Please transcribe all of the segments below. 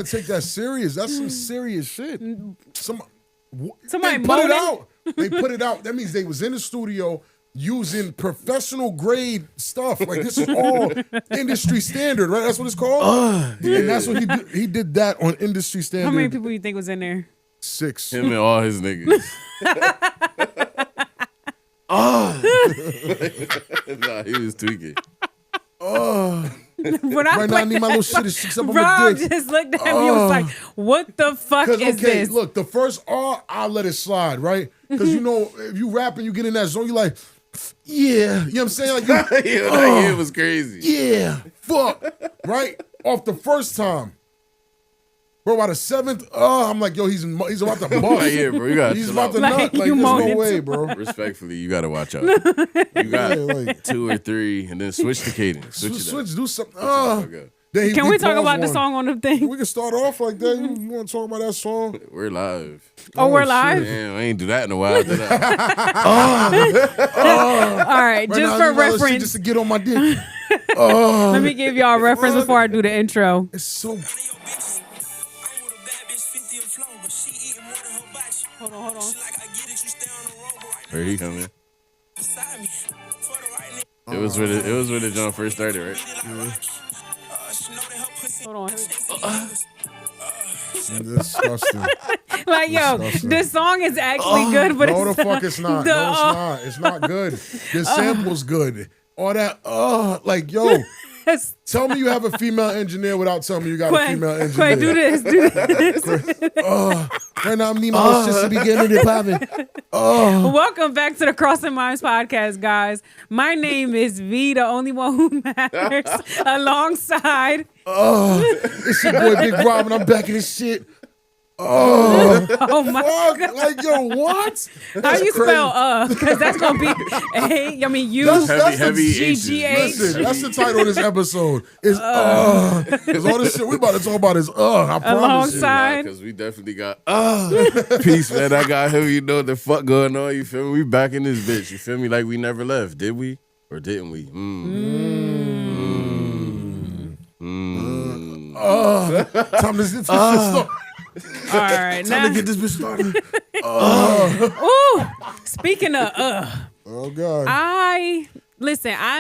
take that serious. That's some serious shit. Somebody they put it out. They put it out. That means they was in the studio using professional grade stuff. Like this is all industry standard, right? That's what it's called. And that's what he did. He did that on industry standard. How many people you think was in there? 6. Him and all his niggas. Nah, he was tweaking. Right now, I need my little shit to stick up on my Rob dick. just looked at me and was like, what the fuck is this? Look, the first R, I'll let it slide, right? Because you know, if you rap and you get in that zone, you're like, yeah. You know what I'm saying? Like, It was crazy. Yeah, fuck. Right? Off the first time. Bro, by the 7th, I'm like, yo, he's about to bust. Like, yeah, bro, you gotta He's chill about out. to nut. Like, there's no way, bro. Respectfully, you gotta watch out. You got like, 2 or 3, and then switch the cadence. Switch, do something. Then Can we talk about the song on the thing? We can start off like that. You want to talk about that song? We're live. Oh, we're live? Damn, I ain't do that in a while, did I? All right, just for reference. Just to get on my dick. Let me give y'all a reference before I do the intro. It's so... Hold on. Where he coming? It was when the John first started, right? Hold on. Disgusting. Like, yo, this song is actually good, but no, the fuck it's not. No, it's not. It's not good. The sample's good. All that, like, yo, tell me you have a female engineer without telling me you got a female engineer. Quay, do this. Right now, I'm needing my whole shit to be getting it popping. Welcome back to the Crossing Minds podcast, guys. My name is V, the only one who matters, alongside. It's your boy Big Rob, and I'm back in this shit. Oh my God. Like, yo, what? How you spell because that's gonna be U heavy G-G-H. Listen, that's the title of this episode. Is because all this shit we about to talk about is I promise alongside. Because we definitely got peace, man. I got him. You know what the fuck going on? You feel me? We back in this bitch. You feel me? Like we never left. Did we or didn't we? Time to get this shit started. All right, Time to get this bitch started. Ooh, speaking of oh God. I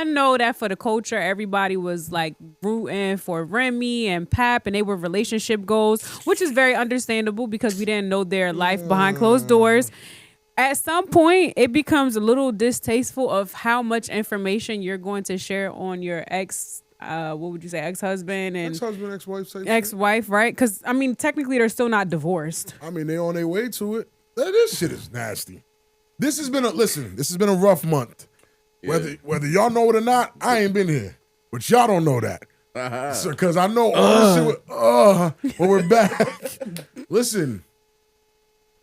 know that for the culture, everybody was like rooting for Remy and Pap, and they were relationship goals, which is very understandable because we didn't know their life behind closed doors. At some point, it becomes a little distasteful of how much information you're going to share on your what would you say, ex-husband and ex-wife, right? Because I mean, technically, they're still not divorced. I mean, they on their way to it. This shit is nasty. This has been a rough month. Yeah. Whether y'all know it or not, I ain't been here, but y'all don't know that. So, because I know all this shit. But we're back. Listen,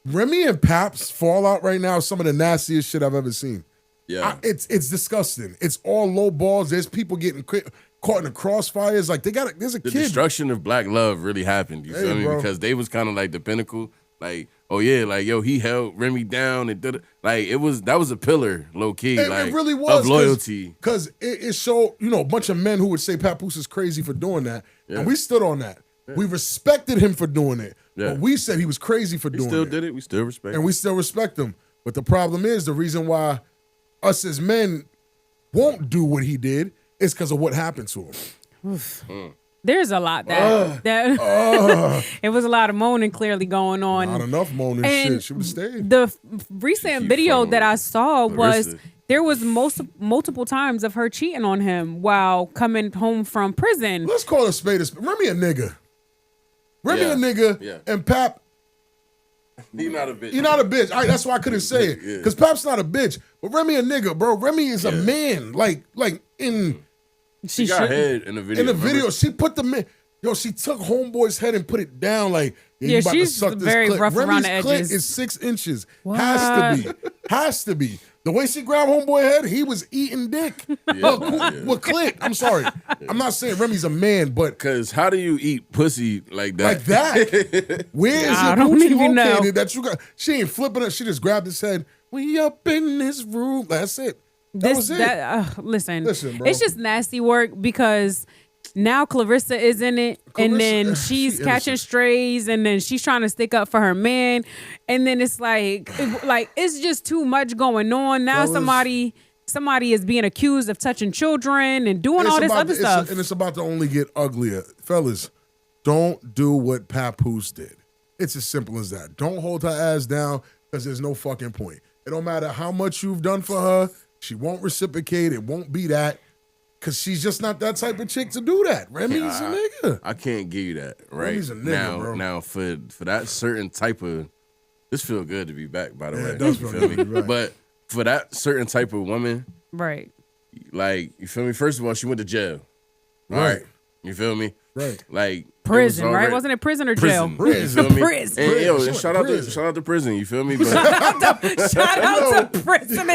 Remy and Pap's fallout right now is some of the nastiest shit I've ever seen. Yeah, it's disgusting. It's all low balls. There's people getting caught in the crossfires. Like there's a kid. The destruction of black love really happened. You feel me? Bro. Because they was kind of like the pinnacle. Like, oh yeah, like yo, he held Remy down and did it. Like that was a pillar, low key. It really was of loyalty. Because it showed, a bunch of men who would say Papoose is crazy for doing that, and we stood on that. Yeah. We respected him for doing it, but we said he was crazy for doing it. He still did it. We still respect him. And we still respect him. But the problem is, the reason why us as men won't do what he did is because of what happened to him. There's a lot that it was a lot of moaning clearly going on. Not enough moaning shit. She would have stayed. The recent video that I saw was there was multiple times of her cheating on him while coming home from prison. Let's call a spade a spade. Remy a nigga. And Pap. He's not a bitch. You're not a bitch. That's why I couldn't say it. Because Pap's not a bitch. But Remy a nigga, bro. Remy is a man. Like in... She got head in the video. In the video, she put the man... Yo, she took Homeboy's head and put it down like... you about she's to suck very this rough around the edges. Remy's clit is 6 inches. What? Has to be. The way she grabbed Homeboy's head, he was eating dick. With clit. I'm sorry. Yeah. I'm not saying Remy's a man, but... Because how do you eat pussy like that? Like that? Where is your coochie located that you got? She ain't flipping it. She just grabbed his head. We up in this room. That's it. That was it. Listen, bro. it's just nasty work because now Clarissa is in it, and then she's catching strays, and then she's trying to stick up for her man, and then it's like it's just too much going on. Now somebody is being accused of touching children and doing all this other stuff, and it's about to only get uglier. Fellas, don't do what Papoose did. It's as simple as that. Don't hold her ass down because there's no fucking point. It don't matter how much you've done for her. She won't reciprocate. It won't be that. Because she's just not that type of chick to do that. Remy's a nigga. I can't give you that, right? Remy's a nigga, bro. Now, for that certain type of... This feel good to be back, by the way. It does feel good to be back. But for that certain type of woman... Right. Like, you feel me? First of all, she went to jail. Right. You feel me? Right. Like... Prison, right? Wasn't it prison or jail? Prison. Prison. And yo, shout out to prison, you feel me? But, shout out to prison.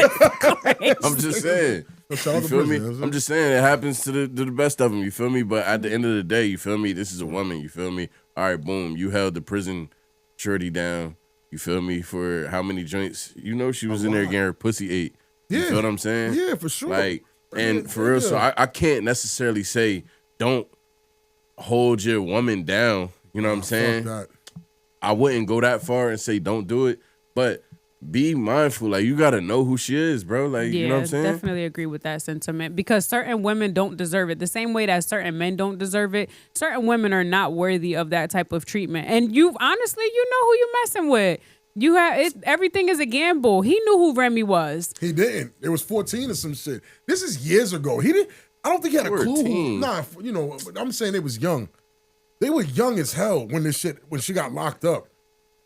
I'm just saying. You feel me? I'm just saying it happens to the best of them, you feel me? But at the end of the day, you feel me? This is a woman, you feel me? All right, boom. You held the prison shorty down, you feel me? For how many joints? You know she was in there getting her pussy ate. You feel what I'm saying? Yeah, for sure. Like, and for real, so I can't necessarily say don't hold your woman down. You know what I'm saying? I wouldn't go that far and say don't do it, but be mindful. Like, you gotta know who she is, bro. Like, you know what I'm saying? Definitely agree with that sentiment because certain women don't deserve it. The same way that certain men don't deserve it. Certain women are not worthy of that type of treatment. And you honestly, you know who you're messing with. You have it. Everything is a gamble. He knew who Remy was. He didn't. It was 14 or some shit. This is years ago. He didn't. I don't think he had a clue. Nah, you know, I'm saying they was young. They were young as hell when she got locked up.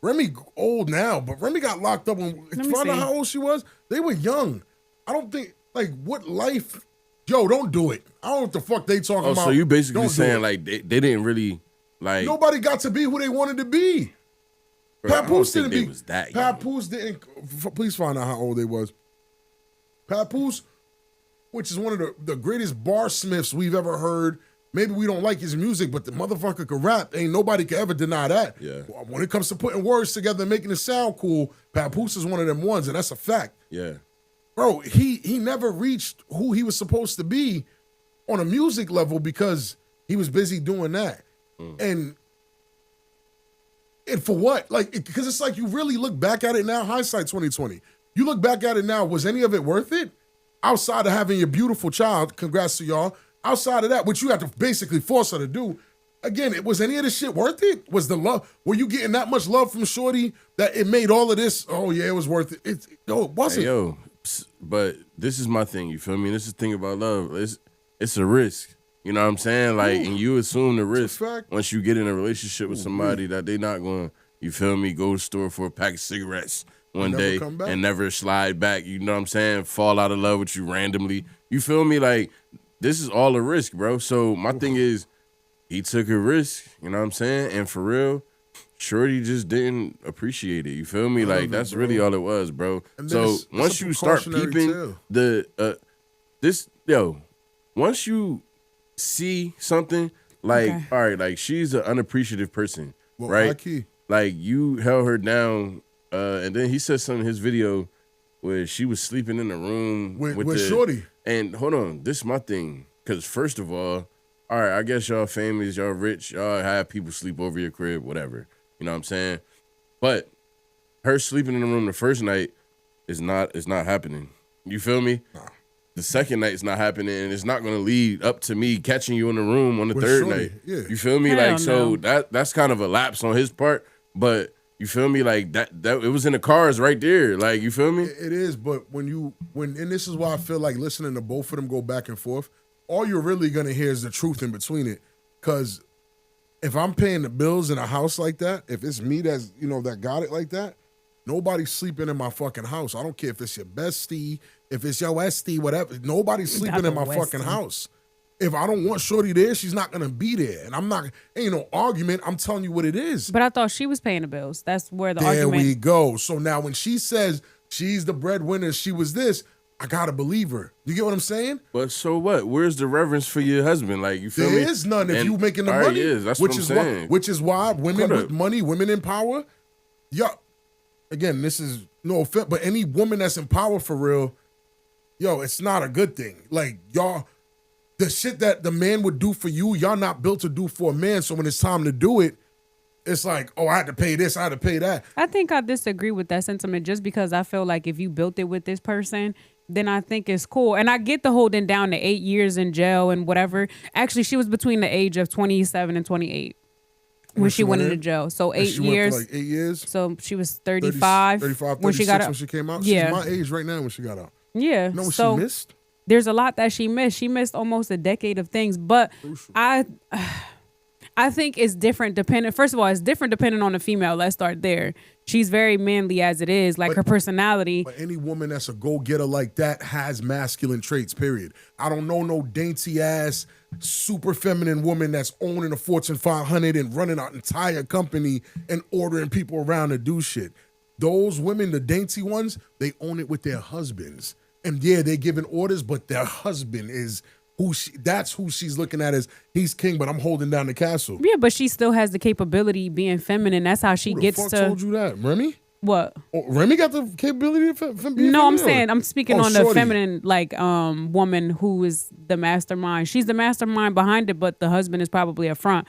Remy old now, but Remy got locked up when find out how old she was. They were young. I don't think what life. Yo, don't do it. I don't know what the fuck they talking about. So you basically saying like they didn't really like nobody got to be who they wanted to be. Papoose didn't be. Was that Papoose didn't. Please find out how old they was. Papoose, which is one of the greatest barsmiths we've ever heard. Maybe we don't like his music, but the motherfucker could rap. Ain't nobody could ever deny that. Yeah. When it comes to putting words together and making it sound cool, Papoose is one of them ones, and that's a fact. Yeah. Bro, he never reached who he was supposed to be on a music level because he was busy doing that. And for what? Like, because it's like you really look back at it now, hindsight 2020. You look back at it now, was any of it worth it? Outside of having your beautiful child, congrats to y'all. Outside of that, which you have to basically force her to do, again, was any of this shit worth it? Was the love, were you getting that much love from Shorty that it made all of this, oh yeah, it was worth it? No, it wasn't. Hey, but this is my thing, you feel me? This is the thing about love. It's a risk. You know what I'm saying? Like, and you assume the risk once you get in a relationship with somebody that they not going, you feel me, go to the store for a pack of cigarettes one day and never slide back, you know what I'm saying? Fall out of love with you randomly. You feel me? Like, this is all a risk, bro. So my thing is, he took a risk, you know what I'm saying? And for real, Shorty just didn't appreciate it. You feel me? Like, that's really all it was, bro. So once you start peeping once you see something like, all right, like she's an unappreciative person, right? Like, you held her down, and then he said something in his video where she was sleeping in the room with Shorty. And hold on, this is my thing. Because first of all right, I guess y'all famous, y'all rich, y'all have people sleep over your crib, whatever. You know what I'm saying? But her sleeping in the room the first night is not happening. You feel me? Nah. The second night is not happening, and it's not going to lead up to me catching you in the room on the third night. Yeah. You feel me? Hell so that's kind of a lapse on his part, but you feel me? Like that it was in the cars right there. Like, you feel me? It is, but and this is why I feel like listening to both of them go back and forth, all you're really gonna hear is the truth in between it. Cause if I'm paying the bills in a house like that, if it's me that's, that got it like that, nobody's sleeping in my fucking house. I don't care if it's your bestie, if it's your ST, whatever. Nobody's sleeping in my fucking house. If I don't want Shorty there, she's not gonna be there. And ain't no argument. I'm telling you what it is. But I thought she was paying the bills. That's where the argument. There we go. So now when she says she's the breadwinner, she was this, I gotta believe her. You get what I'm saying? But so what? Where's the reverence for your husband? Like, you feel me? There is none if you making the money. That's what I'm saying. Which is why women with money, women in power, again, this is no offense, but any woman that's in power for real, it's not a good thing. Like, y'all, the shit that the man would do for you, y'all not built to do for a man. So when it's time to do it, it's like, oh, I had to pay this, I had to pay that. I think I disagree with that sentiment just because I feel like if you built it with this person, then I think it's cool. And I get the holding down to 8 years in jail and whatever. Actually, she was between the age of 27 and 28 when she went into jail. So 8 years. Went for like 8 years. So she was 35. 35, when she got out. when she came out. Yeah. She's my age right now when she got out. Yeah. You know what so she missed? There's a lot that she missed. She missed almost a decade of things. But I think it's different depending. First of all, it's different depending on the female. Let's start there. She's very manly as it is, like her personality. But any woman that's a go-getter like that has masculine traits, period. I don't know no dainty-ass, super feminine woman that's owning a Fortune 500 and running an entire company and ordering people around to do shit. Those women, the dainty ones, they own it with their husbands. And yeah, they're giving orders, but their husband is that's who she's looking at as he's king, but I'm holding down the castle. Yeah, but she still has the capability being feminine. That's how she gets Who the to. fuck told you that, Remy? What? Oh, Remy got the capability of being feminine? No, I'm saying I'm speaking on shorty. the feminine woman who is the mastermind. She's the mastermind behind it, but the husband is probably a front.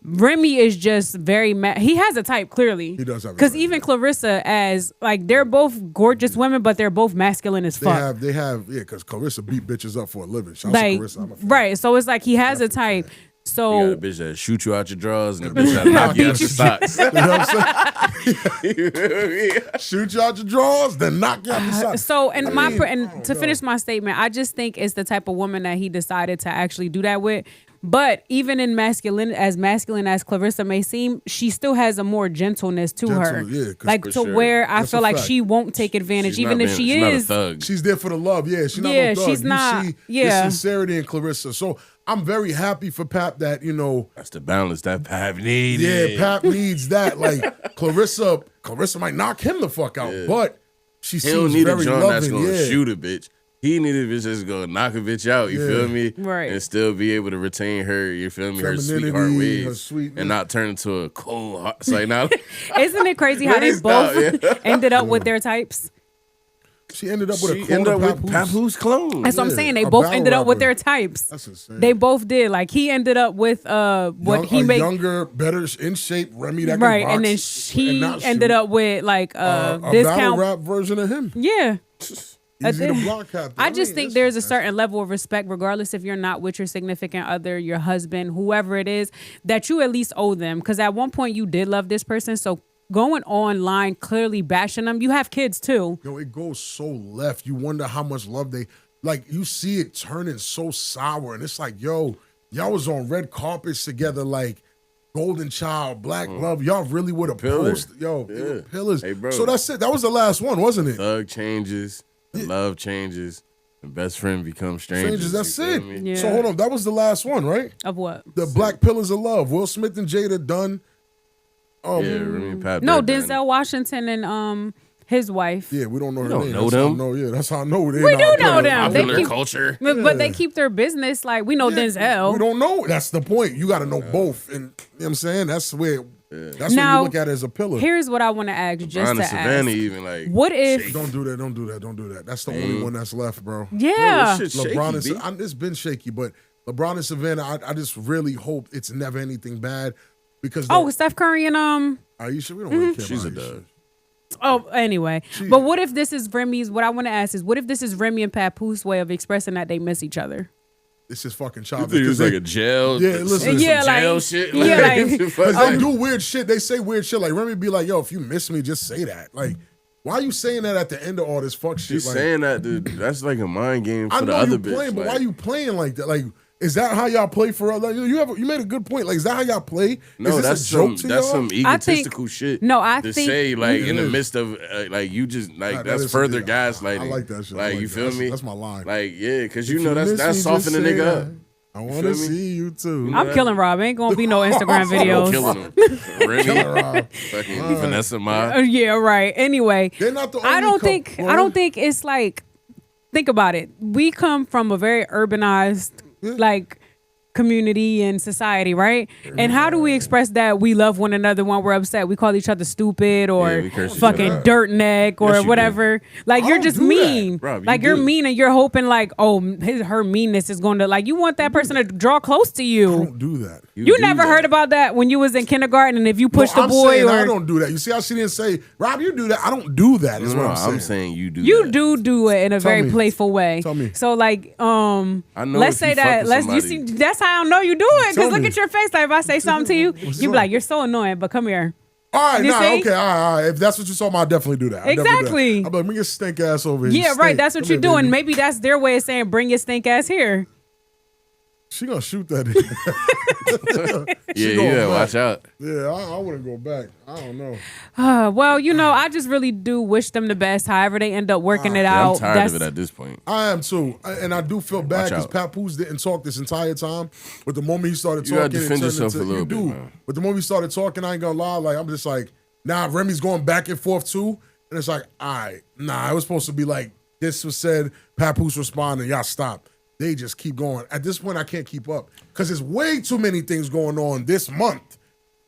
Remy is just very he has a type, clearly. He does have a because type, even Clarissa, as like they're both gorgeous women, but they're both masculine as fuck. They have, because Clarissa beat bitches up for a living. Shout out Like, to Clarissa. I'm a fan. right. So it's like he has a type. You So got a bitch that shoot you out your drawers and a bitch that knock you out your socks. You know what I'm saying? Shoot you out your drawers, then knock you out your socks. So, and to finish my statement, I just think it's the type of woman that he decided to actually do that with. But even in masculine as Clarissa may seem, she still has a more gentleness to her. Yeah, like to sure. where I That's feel a like fact. she won't take advantage, She's even not if she being- is. she's not a thug. She's there for the love. Yeah, she's not Yeah, no thug. she's not- You see yeah. the sincerity in Clarissa. So I'm very happy for Pap that, That's the balance that Pap needed. yeah, Pap needs that. Like Clarissa might knock him the fuck out, but she He don't seems need a very John that's loving. gonna Yeah. shoot a bitch. He needed a bitch that's gonna knock a bitch out. You feel me? Right. And still be able to retain her. You feel me? Her Femininity, sweetheart her ways, sweetness. and not turn into a cold heart. It's like now, Isn't it crazy how they Really stop, both ended up with their types? She ended up with she a clone ended up of with Papoose clone. That's what I'm Yeah, saying. They a both battle ended up with rapper. their types. That's insane. They both did. Like he ended up with what he made. Younger, better in shape Remy that Right, can and then box he not ended shoot. up with like a battle discount. rap version of him. Yeah. Easy to block captain. I just think there's a certain level of respect, regardless if you're not with your significant other, your husband, whoever it is, that you at least owe them. Because at one point you did love this person, so going online clearly bashing them, you have kids too. Yo, it goes so left. You wonder how much love they like. You see it turning so sour, and it's like, yo, y'all was on red carpets together, like Golden Child, Black Love. Y'all really would have Pillar. posted, yo, they were Yeah. pillars. Hey, bro. So that's it. That was the last one, wasn't it? Thug changes, the love changes, and best friend becomes strangers. Strangers, that's you it. feel me? Yeah. So hold on, that was the last one, right? Of what? The Black Pillars of Love. Will Smith and Jada done. Yeah, Remy and Pap. No, they're done. Denzel Washington and his wife. Yeah, we don't know her don't name. know That's how I them. know, yeah, that's how I know they We not do know pillars. them. They Popular keep- culture. But they keep their business like we know Yeah, Denzel. We don't know. That's the point. You got to know both, and you know what I'm saying that's where. That's Now, what you look at as a pillar. Here's what I want to ask, just Ron to and Savannah ask. even like. What if? Don't do that. Don't do that. Don't do that. That's the only one that's left, bro. Yeah. Bro, this shit LeBron shaky, and B. it's been shaky, but LeBron and Savannah, I just really hope it's never anything bad because. Oh, Steph Curry and Aisha, we don't really care. She's a about Aisha. dud. Oh, anyway. But what if this is Remy's? What I want to ask is, what if this is Remy and Papoose way of expressing that they miss each other? It's just fucking You childish. think it was 'cause like they- a jail? Yeah, listen, some Yeah, like- jail shit. yeah, like- Because they do weird shit. They say weird shit. Like Remy be like, "Yo, if you miss me, just say that." Like, why are you saying that at the end of all this fuck shit? She's Like, saying that, dude. That's like a mind game I for the know other you bitch. playing, but like, why you playing like that? Like, is that how y'all play for other? You made a good point. Like, is that how y'all play? No, is this that's a joke some to that's y'all? some I think- egotistical shit. No, I to think- say like It in the is. midst of like you just like That that's is- further yeah, gaslighting. I like that shit. I Like like you that. feel That's- me? that's my line. Like yeah, because If you know miss that's me, softening just a nigga say up. that. I want feel to me? see you too. I'm killing Rob. Ain't gonna be no Instagram I'm videos. killing him. Remy, Killer Rob. fucking Vanessa Ma. Yeah, right. Anyway, They're not the only I don't couple. think Go I don't ahead. think it's like. Think about it. We come from a very urbanized, like community and society, right? And how do we express that we love one another when we're upset? We call each other stupid or we curse each fucking other out. dirt neck or Yes, you whatever. Like, I you're don't just do that. mean. Rob, you like, you're do. mean and you're hoping like, oh, her meanness is going to, like, you want that person to draw close to I you. don't do that. You do never that. heard about that when you was in kindergarten, and if you push No, the I'm boy saying or I don't do that. You see how she didn't say, Rob, you do that. I don't do that. Is No, what I'm saying. I'm saying you do. you that. do it in a Tell very me. playful way. Tell me. So like, I know let's if say you fuck that. with Let's you somebody- see. That's how I know you do it. Tell Because look me. at your face. Like, if I say something to you, What's you up? be like, you're so annoying. But come here. All right, You nah, see? okay, all right. If that's what you saw, I'll definitely do that. I'll definitely do that. Exactly. I'm like, bring your stink ass over here. Yeah, You right. stink. That's what Come you're here, doing. baby. Maybe that's their way of saying, bring your stink ass here. She gonna shoot that. Yeah, going yeah. back. Watch out. Yeah, I wouldn't go back. I don't know. Well, you know, I just really do wish them the best. However they end up working it Yeah, out. I'm tired of it at this point. I am too, and I do feel bad because out. Papoose didn't talk this entire time. But the moment he started You talking, gotta it defend turned yourself into, a little you bit, do. man. But the moment he started talking, I ain't gonna lie. Like, I'm just like, nah. Remy's going back and forth too, and it's like, all right, nah. It was supposed to be like this was said. Papoose responded. Y'all stop. They just keep going. At this point, I can't keep up because there's way too many things going on this month.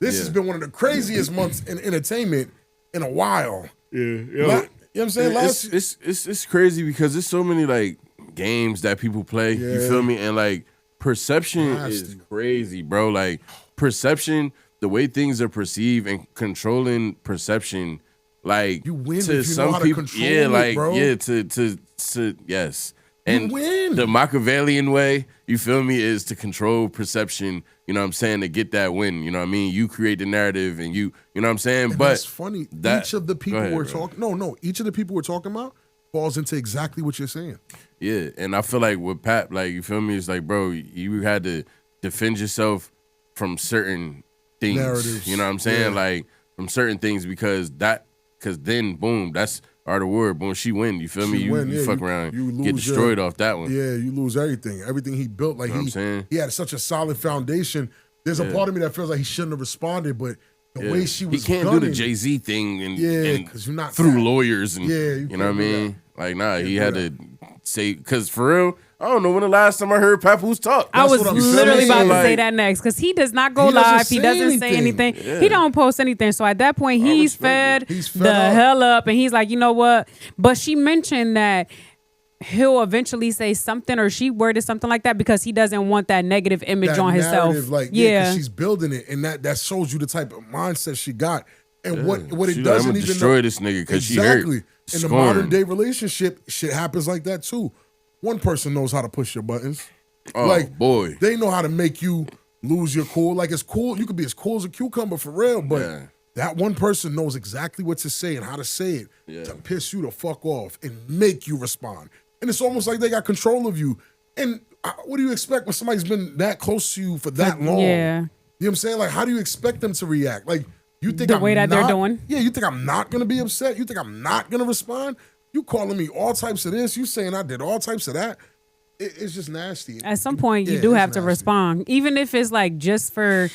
This has been one of the craziest months in entertainment in a while. Yeah, You know what I'm saying? It's crazy because there's so many like games that people play. You Yeah. feel me? And like perception is Nasty. crazy, bro. Like perception, the way things are perceived and controlling perception, like You win to if you know some how to people, control yeah, it, like bro. yeah, to yes. You And win. the Machiavellian way, you feel me, is to control perception, you know what I'm saying, to get that win. You know what I mean? You create the narrative and you know what I'm saying? And But that's funny. Each of the people Go ahead, we're bro. talking, no, each of the people we're talking about falls into exactly what you're saying. Yeah, and I feel like with Pat, like, you feel me, it's like, bro, you had to defend yourself from certain things. Narratives. You know what I'm saying? Yeah. Like, from certain things because then, boom, that's art of word. Boom, she win. You feel me? She You, win, you yeah, fuck you- around, you get lose destroyed your- off that one. Yeah, you lose everything. Everything he built, like Know what I'm saying? he had such a solid foundation. There's a part of me that feels like he shouldn't have responded, but the Yeah. way she was he can't gunning, do the Jay-Z thing and, Yeah, and 'cause you're not through that. lawyers and Yeah, you you know what I can't do mean? Like, nah, he do had that. to say, because for real, I don't know when the last time I heard Papoose talk. I was what I'm literally saying. about to Like- say that next because he does not go He doesn't live. He say doesn't say anything. anything. He don't post anything. So at that point, he's fed, respect He's fed the up. hell up, and he's like, you know what? But she mentioned that he'll eventually say something, or she worded something like that because he doesn't want that negative image that on himself. narrative, like, 'cause yeah. she's building it, and that shows you the type of mindset she got, and what it She like, doesn't I'ma even destroy know- this nigga 'cause she exactly. hurt. In the Scorn. modern day relationship, shit happens like that too. One person knows how to push your buttons. Oh, like boy. they know how to make you lose your cool. Like it's cool. You could be as cool as a cucumber for real, but Yeah. that one person knows exactly what to say and how to say it to piss you the fuck off and make you respond. And it's almost like they got control of you. And what do you expect when somebody's been that close to you for that long? yeah. You know what I'm saying? Like, how do you expect them to react? Like, you think The I'm way that they're not- doing? Yeah, you think I'm not gonna be upset? You think I'm not gonna respond? You calling me all types of this? You saying I did all types of that? It's just nasty. At some point, you Yeah, do it's have to nasty. respond, even if it's like just for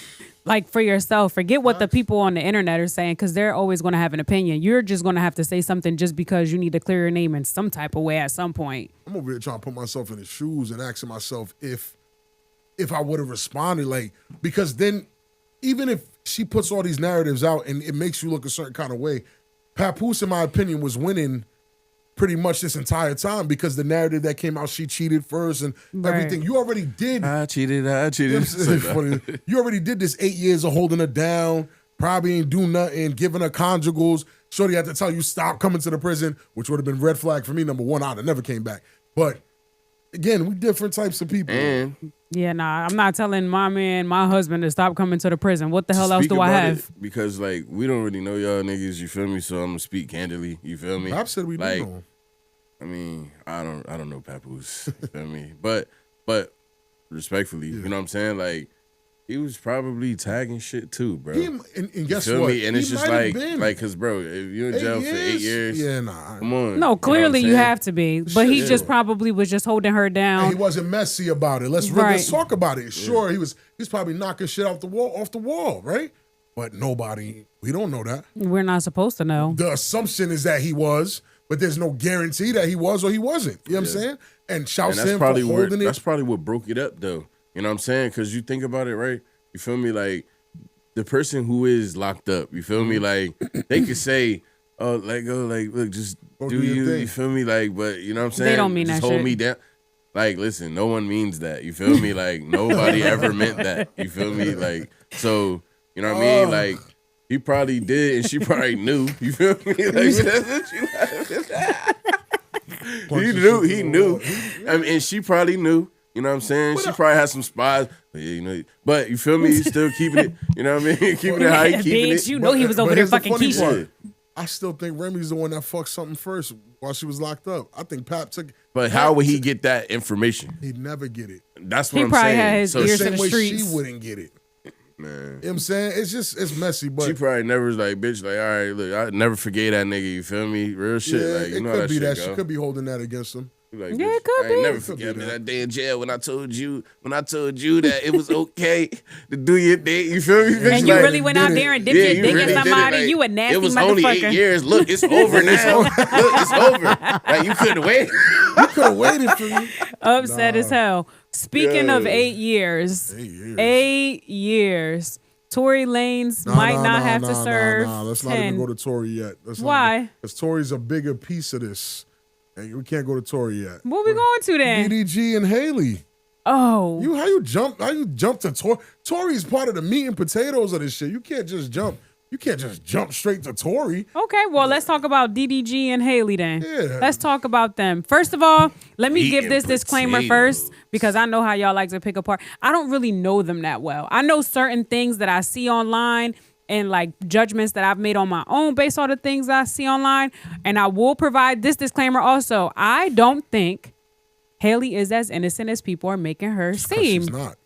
yourself. Forget what the people on the internet are saying, because they're always going to have an opinion. You're just going to have to say something just because you need to clear your name in some type of way at some point. I'm over here trying to put myself in his shoes and asking myself if I would have responded, like, because then even if she puts all these narratives out and it makes you look a certain kind of way, Papoose, in my opinion, was winning pretty much this entire time because the narrative that came out, she cheated first and everything. You already did. I cheated. You know what I'm saying? Funny. You already did this 8 years of holding her down, probably ain't do nothing, giving her conjugals. Shorty had to tell you stop coming to the prison, which would have been red flag for me. Number one, I'd have never came back. But again, we different types of people. And Yeah, nah, I'm not telling my man, my husband, to stop coming to the prison. What the hell else speak do I about have? it, because like we don't really know y'all niggas, you feel me? So I'm gonna speak candidly, you feel me? Rap said we like, do know him. I mean, I don't know Papoose, you feel me? But respectfully, you know what I'm saying? Like, he was probably tagging shit too, bro. And guess Feel what? me? And He it's just might have like, been. cause bro, if you're in jail for 8 years, Yeah, nah. come on. No, clearly you know what I'm have to be. But he Shit. just probably was just holding her And down. he wasn't messy about it. Let's Right. talk about it. Sure, he's probably knocking shit off the wall, right? But we don't know that. We're not supposed to know. The assumption is that he was, but there's no guarantee that he was or he wasn't. You know what I'm saying? And shouts And to him that's for holding it. that's probably what broke it up though. You know what I'm saying? Because you think about it, right? You feel me? Like, the person who is locked up, you feel me? Like, they could say, oh, let go, like, look, just do you feel me? Like, but you know what I'm saying? They don't mean just that hold shit. me down. Like, listen, no one means that. You feel me? Like, nobody ever meant that. You feel me? Like, so, you know what I mean? Like, he probably did, and she probably knew. You feel me? Like, he knew. I mean, and she probably knew. You know what I'm saying? She probably had some spies. But, yeah, you know, but you feel me? He's still keeping it. You know what I mean? Keeping it how he keeping it. You know he was over there fucking Keisha. I still think Remy's the one that fucked something first while she was locked up. I think Pap took. But how would he get that information? He'd never get it. That's what he I'm probably saying. had his So ears Same in the way streets. she wouldn't get it. Man. You know what I'm saying? It's messy, but She probably never was like, bitch, like, all right, look, I never forgave that nigga, you feel me? Real shit. yeah, Like, you it know could that be shit that. go. She could be holding that against him. Like, Yeah, bitch, it could I ain't be. never It could forget be me that. that day in jail when I told you that it was okay to do your thing. You feel me? Bitch, And you like, really went out there and dipped yeah, your you dick really in did it. somebody. Like, You a nasty it was motherfucker. only 8 years. Look, it's over now. Look, it's over. Like, you couldn't wait. You could have waited for me. Upset as hell. Speaking of Yeah. 8 years. 8 years. 8 years. Tory Lanez might not have to serve Let's 10. not even go to Tory yet. Why? Because Tory's a bigger piece of this. And we can't go to Tory yet. What we going to then? DDG and Haley. Oh. How you jump to Tory? Tory's part of the meat and potatoes of this shit. You can't just jump. You can't just jump straight to Tory. Okay, well, let's talk about DDG and Haley then. Yeah. Let's talk about them. First of all, let me Meat give and this disclaimer potatoes. first because I know how y'all like to pick apart. I don't really know them that well. I know certain things that I see online and like judgments that I've made on my own based on the things I see online. And I will provide this disclaimer also. I don't think Haley is as innocent as people are making her seem. She's not.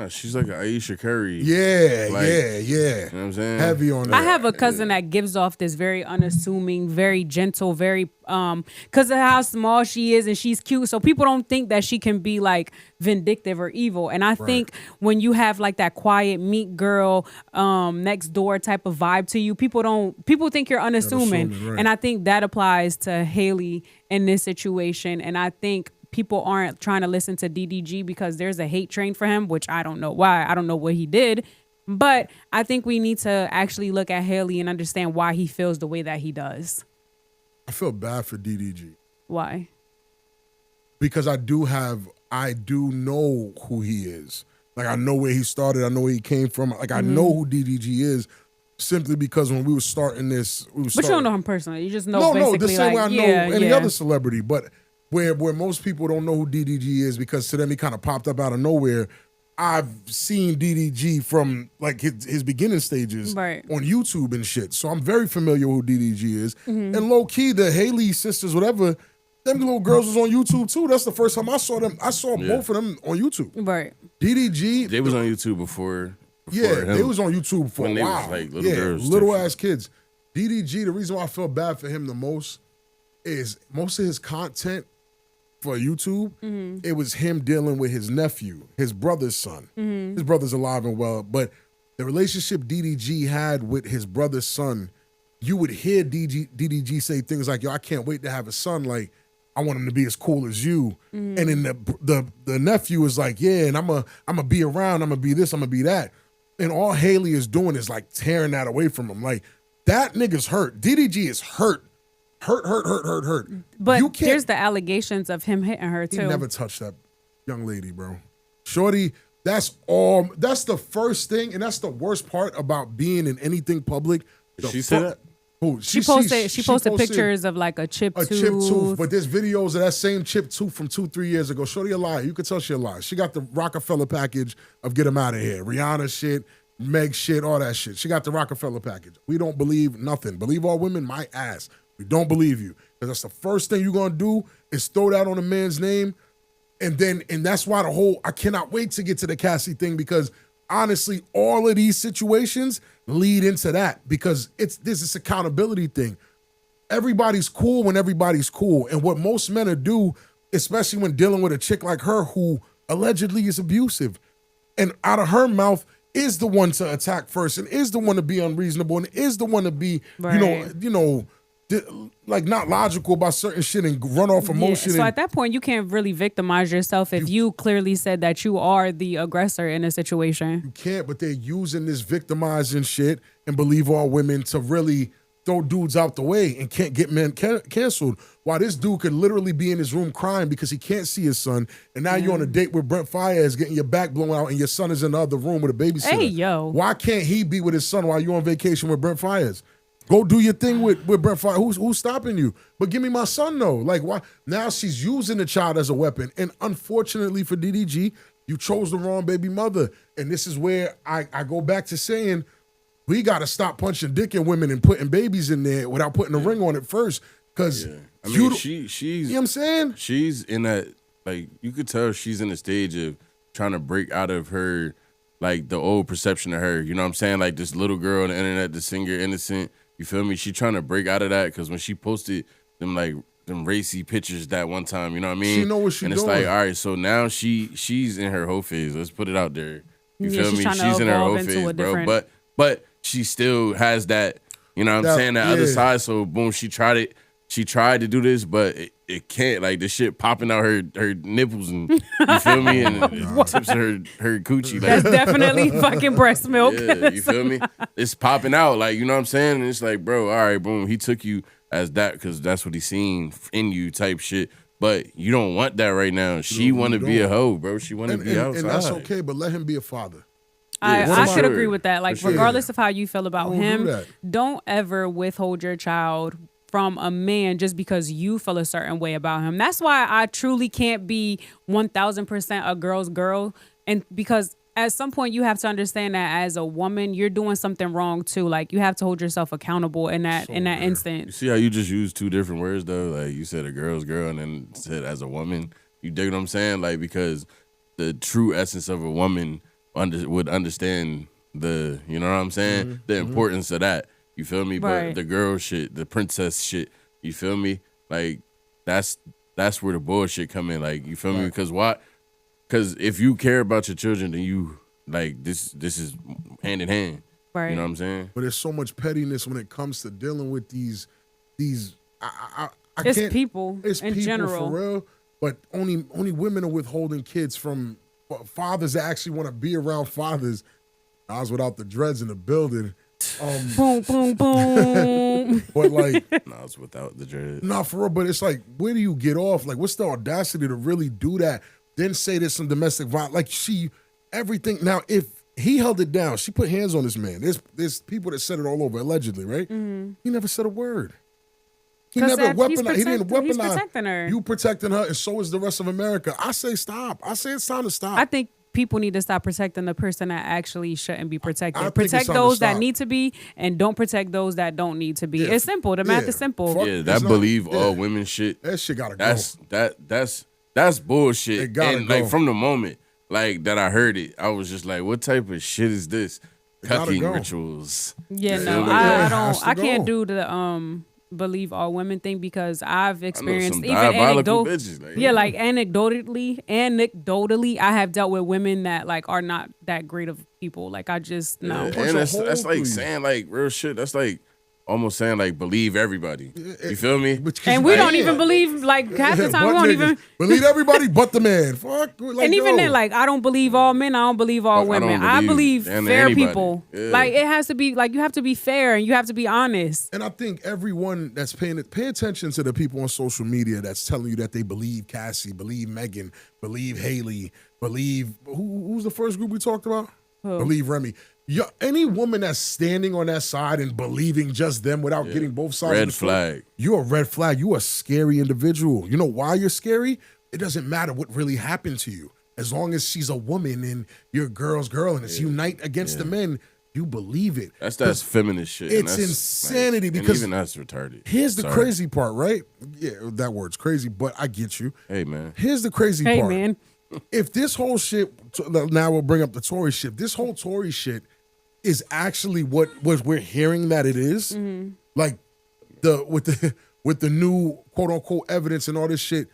She's like an Aisha Curry. Yeah, Like, yeah. You know what I'm saying? Heavy on that. I have a cousin that gives off this very unassuming, very gentle, very because of how small she is and she's cute. So people don't think that she can be like vindictive or evil. And I think when you have like that quiet, meek girl, next door type of vibe to you, people think you're unassuming. Right. And I think that applies to Haley in this situation. And I think people aren't trying to listen to DDG because there's a hate train for him, which I don't know why. I don't know what he did. But I think we need to actually look at Haley and understand why he feels the way that he does. I feel bad for DDG Why? because I do know who he is. Like I know where he started. I know where he came from. Like I know who DDG is simply because when we were starting this, But you don't know him personally. You just know No, basically the same way I know any yeah. other celebrity. But where most people don't know who DDG is because to them he kind of popped up out of nowhere. I've seen DDG from like his beginning stages Right. on YouTube and shit. So I'm very familiar with who DDG is. And low key, the Haley sisters, whatever, them little girls was on YouTube too. That's the first time I saw them. I saw both of them on YouTube. Right. DDG, They was on YouTube before yeah, him. they was on YouTube for When a they was, while. like, little girls, little too. ass kids. DDG, the reason why I feel bad for him the most is most of his content for YouTube, it was him dealing with his nephew, his brother's son. His brother's alive and well, but the relationship DDG had with his brother's son, you would hear DDG say things like, yo, I can't wait to have a son. Like, I want him to be as cool as you. And then the nephew is like, yeah, and I'm a be around, I'm gonna be this, I'm gonna be that. And all Haley is doing is like tearing that away from him. Like, that nigga's hurt. DDG is hurt. Hurt. But You can't- there's the allegations of him hitting her He too. never touched that young lady, bro. Shorty, that's the first thing, and that's the worst part about being in anything public. Did she say that? Who? She posted pictures of like a chipped a tooth. chipped tooth, but there's videos of that same chipped tooth from 2-3 years ago. Shorty a lie. You could tell she a lie. She got the Rockefeller package of get him out of here. Rihanna shit, Meg shit, all that shit. She got the Rockefeller package. We don't believe nothing. Believe all women? My ass. We don't believe you. Because that's the first thing you're going to do is throw that on a man's name. And that's why I cannot wait to get to the Cassie thing because honestly, all of these situations lead into that because there's this accountability thing. Everybody's cool when everybody's cool. And what most men do, especially when dealing with a chick like her who allegedly is abusive, and out of her mouth is the one to attack first and is the one to be unreasonable and is the one to be, Right. you know, like not logical about certain shit and run off emotion. So at that point, you can't really victimize yourself if you clearly said that you are the aggressor in a situation. You can't, but they're using this victimizing shit and believe all women to really throw dudes out the way and can't get men canceled. While this dude could literally be in his room crying because he can't see his son, and now you're on a date with Brent Faiyaz getting your back blown out and your son is in the other room with a babysitter. Hey, yo. Why can't he be with his son while you're on vacation with Brent Faiyaz? Go do your thing with Brent Faiyaz. Who's stopping you? But give me my son, though. Like, why? Now she's using the child as a weapon. And unfortunately for DDG, you chose the wrong baby mother. And this is where I go back to saying, we got to stop punching dick in women and putting babies in there without putting a ring on it first. Because I mean, she's, you know what I'm saying? She's in that, like, you could tell she's in the stage of trying to break out of her, like, the old perception of her. You know what I'm saying? Like, this little girl on the internet, the singer, innocent. You feel me? She trying to break out of that because when she posted them racy pictures that one time, you know what I mean? She know what she doing. And it's like, all right, so now she's in her whole phase. Let's put it out there. You feel me? She's in her whole phase, bro. But she still has that, you know what I'm saying, that other side. So boom, she tried it. She tried to do this, but it can't. Like, the shit popping out her nipples and, you feel me? And it tips her coochie. Like, that's definitely fucking breast milk. Yeah, you feel me? It's popping out. Like, you know what I'm saying? And it's like, bro, all right, boom. He took you as that because that's what he's seen in you type shit. But you don't want that right now. She want to be a hoe, bro. She want to be outside. And that's okay, but let him be a father. I could agree with that. Like, regardless of how you feel about Don't him, don't ever withhold your child from a man just because you feel a certain way about him. That's why I truly can't be 1000% a girl's girl. And because at some point you have to understand that as a woman, you're doing something wrong too. Like, you have to hold yourself accountable in that instant. You see how you just used two different words though? Like, you said a girl's girl and then said as a woman. You dig what I'm saying? Like, because the true essence of a woman would understand the, you know what I'm saying? The importance of that. You feel me? Right. But the girl shit, the princess shit, you feel me? Like, that's where the bullshit come in. Like, you feel me? Because why? Because if you care about your children, then you, like, this is hand in hand. Right. You know what I'm saying? But there's so much pettiness when it comes to dealing with these I It's can't, people it's in people general. for real. But only women are withholding kids from fathers that actually want to be around fathers. I was without the dreads in the building. Boom, boom, boom. But like, No, it's without the dread. nah, for real. But it's like, where do you get off? Like, what's the audacity to really do that? Then say there's some domestic violence. Like, everything. Now, if he held it down, she put hands on this man. There's people that said it all over, allegedly, right? He never said a word. He never weaponized. He didn't weaponize. He's protecting her. You protecting her, and so is the rest of America. I say stop. I say it's time to stop. I think people need to stop protecting the person that actually shouldn't be protected. I think it's Protect time to those that stop. need to be, and don't protect those that don't need to be. Yeah. It's simple. The math is simple. Fuck, Yeah, it's that not- believe yeah. all women shit. That shit gotta go. That's bullshit. It gotta and go. like, from the moment like that I heard it, I was just like, what type of shit is this? gotta Cucking go. rituals. Yeah, You no, feel me? I It has don't. to I can't go. do the believe all women thing because I've experienced some even diabolical bitches, like- like anecdotally, I have dealt with women that like are not that great of people. Like, I just no. Yeah, Punch and a that's hole like through you. saying like real shit. That's like almost saying like believe everybody. You feel me? But 'cause And you we can't. don't even believe, like, half the time we Butt don't niggas. even. believe everybody but the man. Fuck. Like, And even yo. then, like, I don't believe all men. I don't believe all Fuck, I don't women. I believe believe damn fair anybody. people. Yeah. Like, it has to be, like, you have to be fair and you have to be honest. And I think everyone that's pay attention to the people on social media that's telling you that they believe Cassie, believe Megan, believe Haley, believe who's the first group we talked about? Believe Remy. Any woman that's standing on that side and believing just them without getting both sides of Red the story, flag. you're a red flag. You're a scary individual. You know why you're scary? It doesn't matter what really happened to you. As long as she's a woman and you're a girl's girl and it's unite against the men, you believe it. That's feminist shit. It's and that's, insanity and because even that's retarded. Here's the Sorry. crazy part, right? Yeah, that word's crazy, but I get you. Hey man. Here's the crazy Hey, part. man. If this whole shit, now we'll bring up the Tory shit. This whole Tory shit is actually what we're hearing that it is. Like with the new quote unquote evidence and all this shit.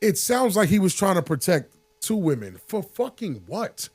It sounds like he was trying to protect two women for fucking what?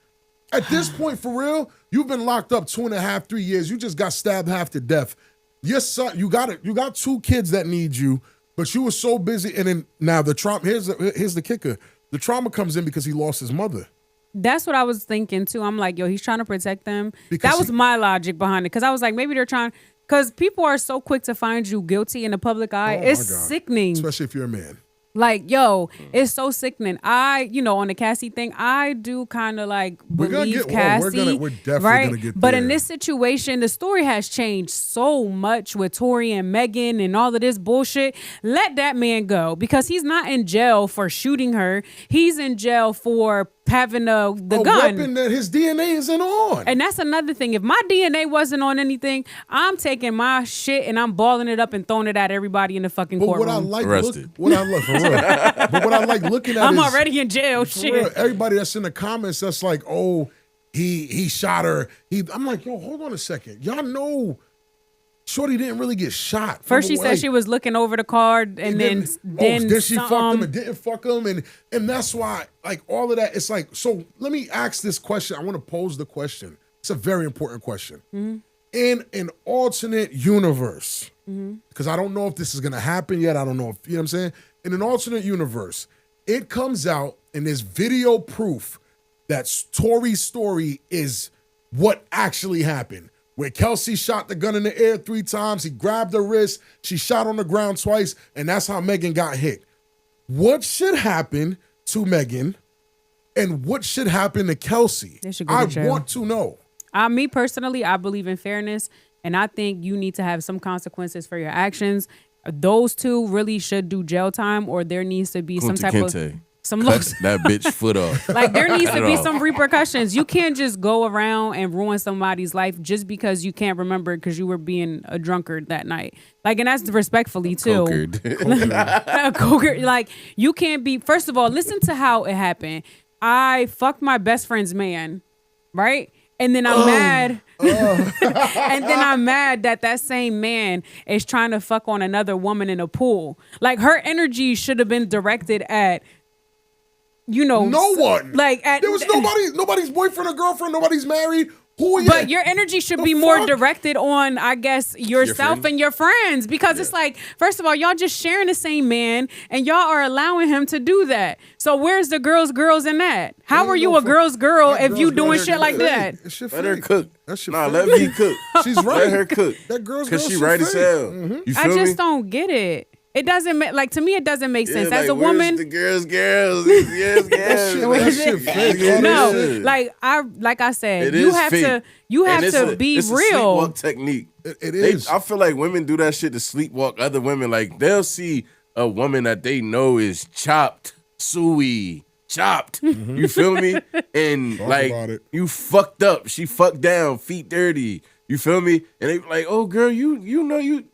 At this point, for real, you've been locked up 2.5, 3 years. You just got stabbed half to death. Your son, you got 2 kids that need you, but you were so busy. And then now the trauma. Here's the kicker. The trauma comes in because he lost his mother. That's what I was thinking too. I'm like, yo, he's trying to protect them. That was my logic behind it. Because I was like, maybe they're trying. Because people are so quick to find you guilty in the public eye. Oh, it's sickening. Especially if you're a man. Like, yo, it's so sickening. On the Cassie thing, I do kind of like believe Cassie. We're definitely right? gonna get But there. in this situation, the story has changed so much with Tory and Megan and all of this bullshit. Let that man go because he's not in jail for shooting her. He's in jail for having the gun. Weapon that his DNA isn't on. And that's another thing. If my DNA wasn't on anything, I'm taking my shit and I'm balling it up and throwing it at everybody in the fucking courtroom. But what I like looking at I'm already in jail. Shit. Real, everybody that's in the comments that's like, oh, he shot her. I'm like, yo, hold on a second. Y'all know Shorty didn't really get shot. First she said she was looking over the card and then she fucked him and didn't fuck him. And that's why, like, all of that, it's like, so let me ask this question. I want to pose the question. It's a very important question. Mm-hmm. In an alternate universe, because I don't know if this is going to happen yet. I don't know if, you know what I'm saying? In an alternate universe, it comes out and there's video proof that Tory's story is what actually happened. Where Kelsey shot the gun in the air 3 times, he grabbed her wrist, she shot on the ground twice, and that's how Megan got hit. What should happen to Megan and what should happen to Kelsey? I want to know. Me personally, I believe in fairness, and I think you need to have some consequences for your actions. Those 2 really should do jail time, or there needs to be some type of cut that bitch foot off. Like there needs to be some repercussions. You can't just go around and ruin somebody's life just because you can't remember because you were being a drunkard that night. Like, and that's respectfully too. Like you can't be. First of all, listen to how it happened. I fucked my best friend's man, right? And then I'm mad. And then I'm mad that same man is trying to fuck on another woman in a pool. Like her energy should have been directed at. No one. Like there was nobody's boyfriend or girlfriend. Nobody's married. Who are you? But your energy should be more directed on, I guess, yourself and your friends. Because it's like, first of all, y'all just sharing the same man and y'all are allowing him to do that. So where's the girls in that? How are you a girl's girl if you doing shit like that? Let her cook. Let me cook. She's right. Let her cook. That girl's because she right as hell. Mm-hmm. You feel I just me? don't get it. It doesn't make to me. It doesn't make sense. As like, a woman, the girls. That shit fake. No, like I said, you have to be it's real. A sleepwalk technique. It is. I feel like women do that shit to sleepwalk other women. Like they'll see a woman that they know is chopped, suey, chopped. Mm-hmm. You feel me? And like you fucked up. She fucked down, feet dirty. You feel me? And they be like, oh girl, you know you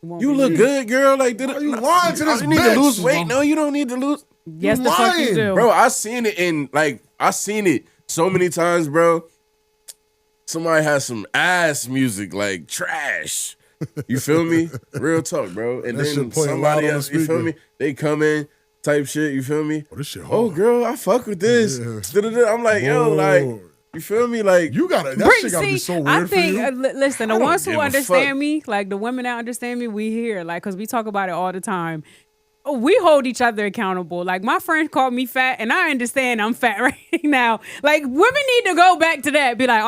look good, girl. Like, you lying to this you need bitch? to lose weight. No, you don't need to lose. Yes, the fuck you do, bro. I seen it so many times, bro. Somebody has some ass music, like trash. You feel me? Real talk, bro. And then somebody else, you feel me? They come in, type shit. You feel me? Oh, this shit hard. Oh, girl, I fuck with this. Yeah. I'm like, yo, like. You feel me? Like you gotta. That shit gotta be so weird I think. For you. Listen, the ones who understand me, like the women that understand me, we here, like, cause we talk about it all the time. We hold each other accountable. Like my friend called me fat, and I understand I'm fat right now. Like women need to go back to that. Be like,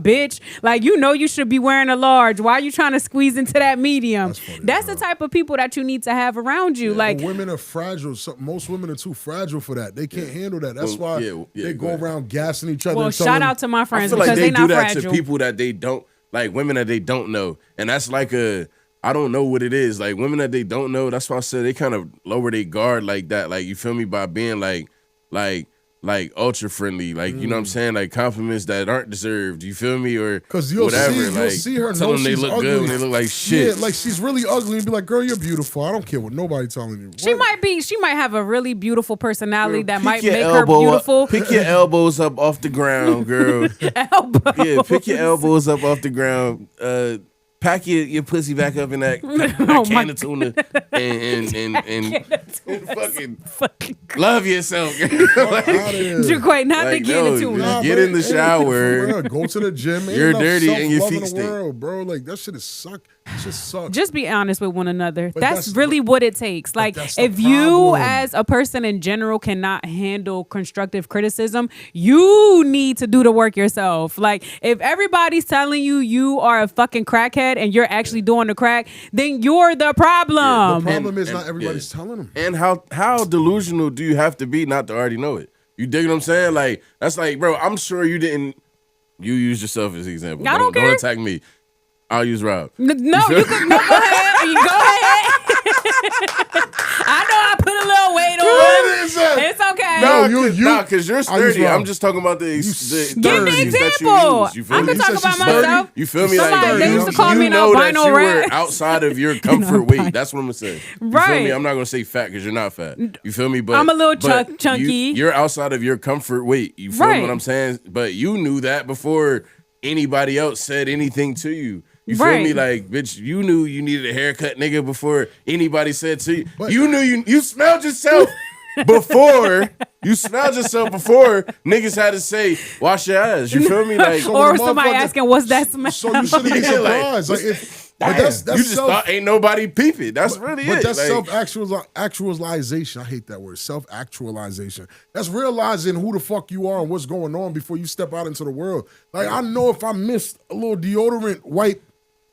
bitch. Like you should be wearing a large. Why are you trying to squeeze into that medium? That's the type of people that you need to have around you. Like women are fragile. Most women are too fragile for that. They can't handle that. That's why they go around gassing each other. Well, shout out to my friends I feel because like they do not that fragile. to people that they don't like, women that they don't know, and that's like I don't know what it is. Like women that they don't know, that's why I said they kind of lower their guard like that. Like, you feel me? By being like ultra friendly. Like, you know what I'm saying? Like compliments that aren't deserved. You feel me? Or because you'll see her tell them they look ugly. good when they look like shit. Yeah, like she's really ugly and be like, girl, you're beautiful. I don't care what nobody telling you. She might have a really beautiful personality that might make her beautiful. Pick your elbows up off the ground, girl. Yeah, pick your elbows up off the ground. Pack your pussy back up in that can of tuna and fucking Love yourself. Jaquay, not to get into it. Get in the shower. Go to the gym. You're dirty and your feet stink. World, bro. Like that shit is suck. Shit sucks. Just be honest with one another. But That's really what it takes. Like, if you as a person in general cannot handle constructive criticism, you need to do the work yourself. Like, if everybody's telling you you are a fucking crackhead and you're actually doing the crack, then you're the problem. The problem is not everybody's telling them. And how delusional do you have to be not to already know it? You dig what I'm saying? Like, that's like, bro, I'm sure you didn't. You use yourself as an example. I don't care. Don't attack me. I'll use Rob. No, you can go ahead. You go ahead. I know I put a little weight on it. It's okay. No, because you're sturdy. I'm just talking about the give me an example. I can talk about myself. You feel me? Somebody, they used to call me an albino rat. Outside of your comfort weight. That's what I'm gonna say. Right. You feel me? I'm not gonna say fat because you're not fat. You feel me? But I'm a little chunky. You're outside of your comfort weight. You feel what I'm saying? But you knew that before anybody else said anything to you. You feel me? Like, bitch, you knew you needed a haircut, nigga, before anybody said to you. But you knew you smelled yourself before. You smelled yourself before niggas had to say, wash your ass. You feel me? Like, or somebody asking, what's that smell? So you shouldn't be surprised. But that's you just thought ain't nobody peeping. That's really but it. That's self-actualization. I hate that word. Self-actualization. That's realizing who the fuck you are and what's going on before you step out into the world. Like, I know if I missed a little deodorant wipe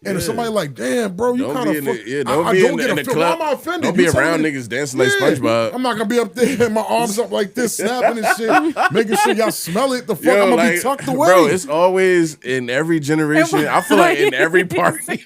and if somebody like, damn, bro, you kind of don't be in the club. Why am I offended? Don't be around niggas dancing like SpongeBob. I'm not gonna be up there, my arms up like this, snapping and shit, making sure y'all smell it. The fuck, I'm gonna be tucked away. Bro, it's always in every generation. I feel like in every party,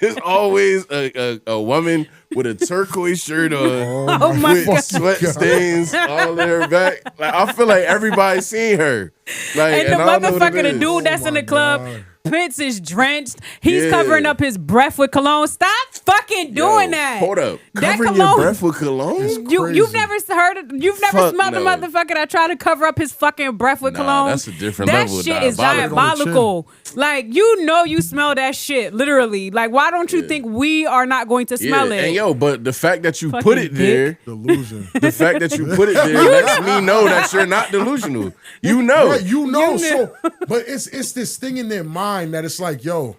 it's always a woman with a turquoise shirt on, with sweat stains all in her back. Like, I feel like everybody's seen her. Like, and the motherfucker, the dude that's in the club. Pits is drenched. He's covering up his breath with cologne. Stop fucking doing that. Hold up. That Covering your breath with cologne? You've never heard it. You've never smelled the motherfucker that tried to cover up his fucking breath with cologne. That's a different level. That shit is diabolical. Like, you smell that shit, literally. Like, why don't you think we are not going to smell it? And but the fact that you put it there, delusion. The fact that you put it there lets me know that you're not delusional. You know. Right, you know. So, but it's this thing in their mind that it's like, yo,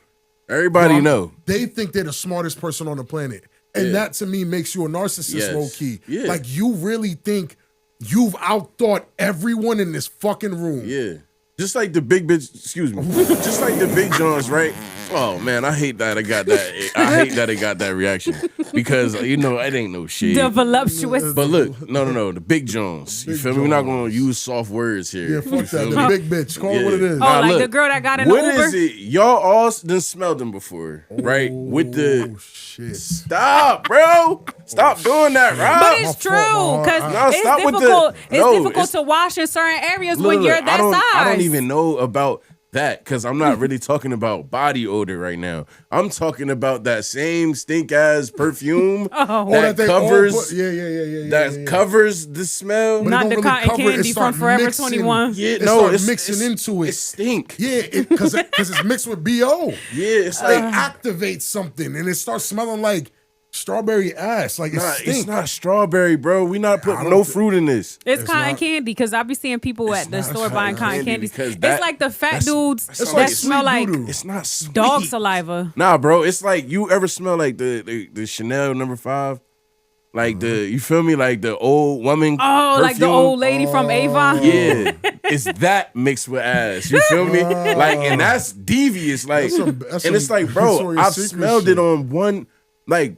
everybody know. They think they're the smartest person on the planet. And that to me makes you a narcissist, low key. Yeah. Like, you really think you've outthought everyone in this fucking room. Yeah. Just like the big bitch, just like the big Johns, right? Oh man, I hate that I got that. I hate that it got that reaction because it ain't no shit. The voluptuous. But look, no, the big Johns. You feel me? We're not gonna use soft words here. Yeah, fuck that. The big bitch. Call it what it is. Oh, like the girl that got in the Uber? What is it? Y'all all done smelled them before, right? With the shit. Stop, bro. Stop doing that, Rob. But it's true because it's difficult. It's difficult to wash in certain areas when you're that size. I don't even know about that because I'm not really talking about body odor right now. I'm talking about that same stink ass perfume that covers that covers the smell. But not the cotton candy from Forever 21. Yeah, it's mixing into it. It stink. Yeah, because it's mixed with BO. Yeah, it's like it activates something and it starts smelling like strawberry ass. Like, it's not strawberry, bro. We not putting no fruit in this. It's cotton candy because I be seeing people at the store buying cotton candies. It's like the fat dudes that smell like it's not sweet. Dog saliva. Nah, bro. It's like you ever smell like the Chanel No. 5? Like you feel me? Like the old woman. Oh, perfume. Like the old lady from Avon. Yeah, it's that mixed with ass. You feel me? Like, and that's devious. Like, that's and it's like, bro, I've smelled it on one, like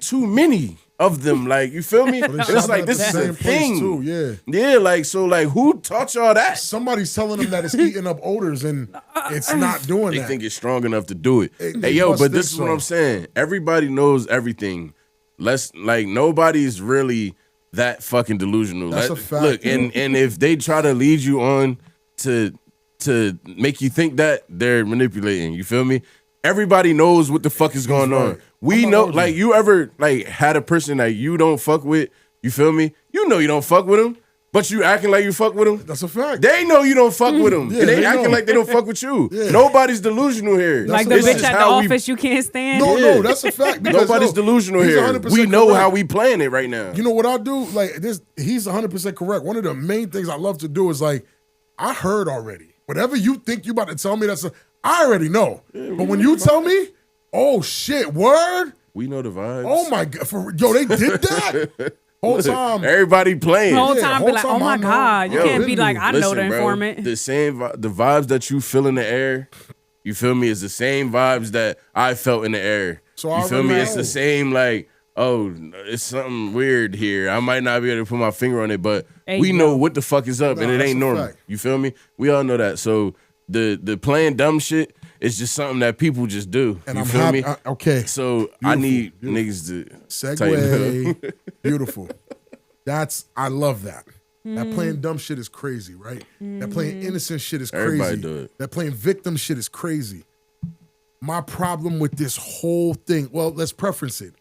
too many of them. Like, you feel me? It's like this is a thing. Too, yeah. Like, so, like, who taught y'all that? Somebody's telling them that it's eating up odors and it's not doing they that. They think it's strong enough to do it. Hey, yo, but this is what I'm saying. Everybody knows everything. Nobody's really that fucking delusional. That's a fact. Look, and if they try to lead you on to make you think that, they're manipulating. You feel me? Everybody knows what the fuck is going on. We know, like, you ever like had a person that you don't fuck with? You feel me? You know you don't fuck with them. But you acting like you fuck with them? That's a fact. They know you don't fuck with them. Yeah, and they they acting know. like they don't fuck with you. Yeah. Nobody's delusional here. Like the This bitch is at the how office you can't stand. No, that's a fact. Because, Nobody's delusional he's here. 100% We know correct. how we playing it right now. You know what I do? Like this, he's 100% correct. One of the main things I love to do is like, I heard already. Whatever you think you about to tell me, I already know. But when you tell me, oh shit, word? We know the vibes. Oh my god, yo, they did that whole time. Everybody playing. The whole Yeah, time whole be like, time oh my I know. God. You Yo, can't be literally. like, I know the Listen, bro, informant. the vibes that you feel in the air, you feel me, is the same vibes that I felt in the air. So you I feel me? already It's know. the same, like, oh, it's something weird here. I might not be able to put my finger on it, but Hey, we yo. know what the fuck is up, No, and it that's ain't a normal. fact. You feel me? We all know that. So the playing dumb shit is just something that people just do. And you I'm feel happy. me? Okay. So I Beautiful, need beautiful. niggas to tighten up. Segue. Beautiful. I love that. That playing dumb shit is crazy, right? That playing innocent shit is crazy. Everybody do it. That playing victim shit is crazy. My problem with this whole thing, well, let's preference it.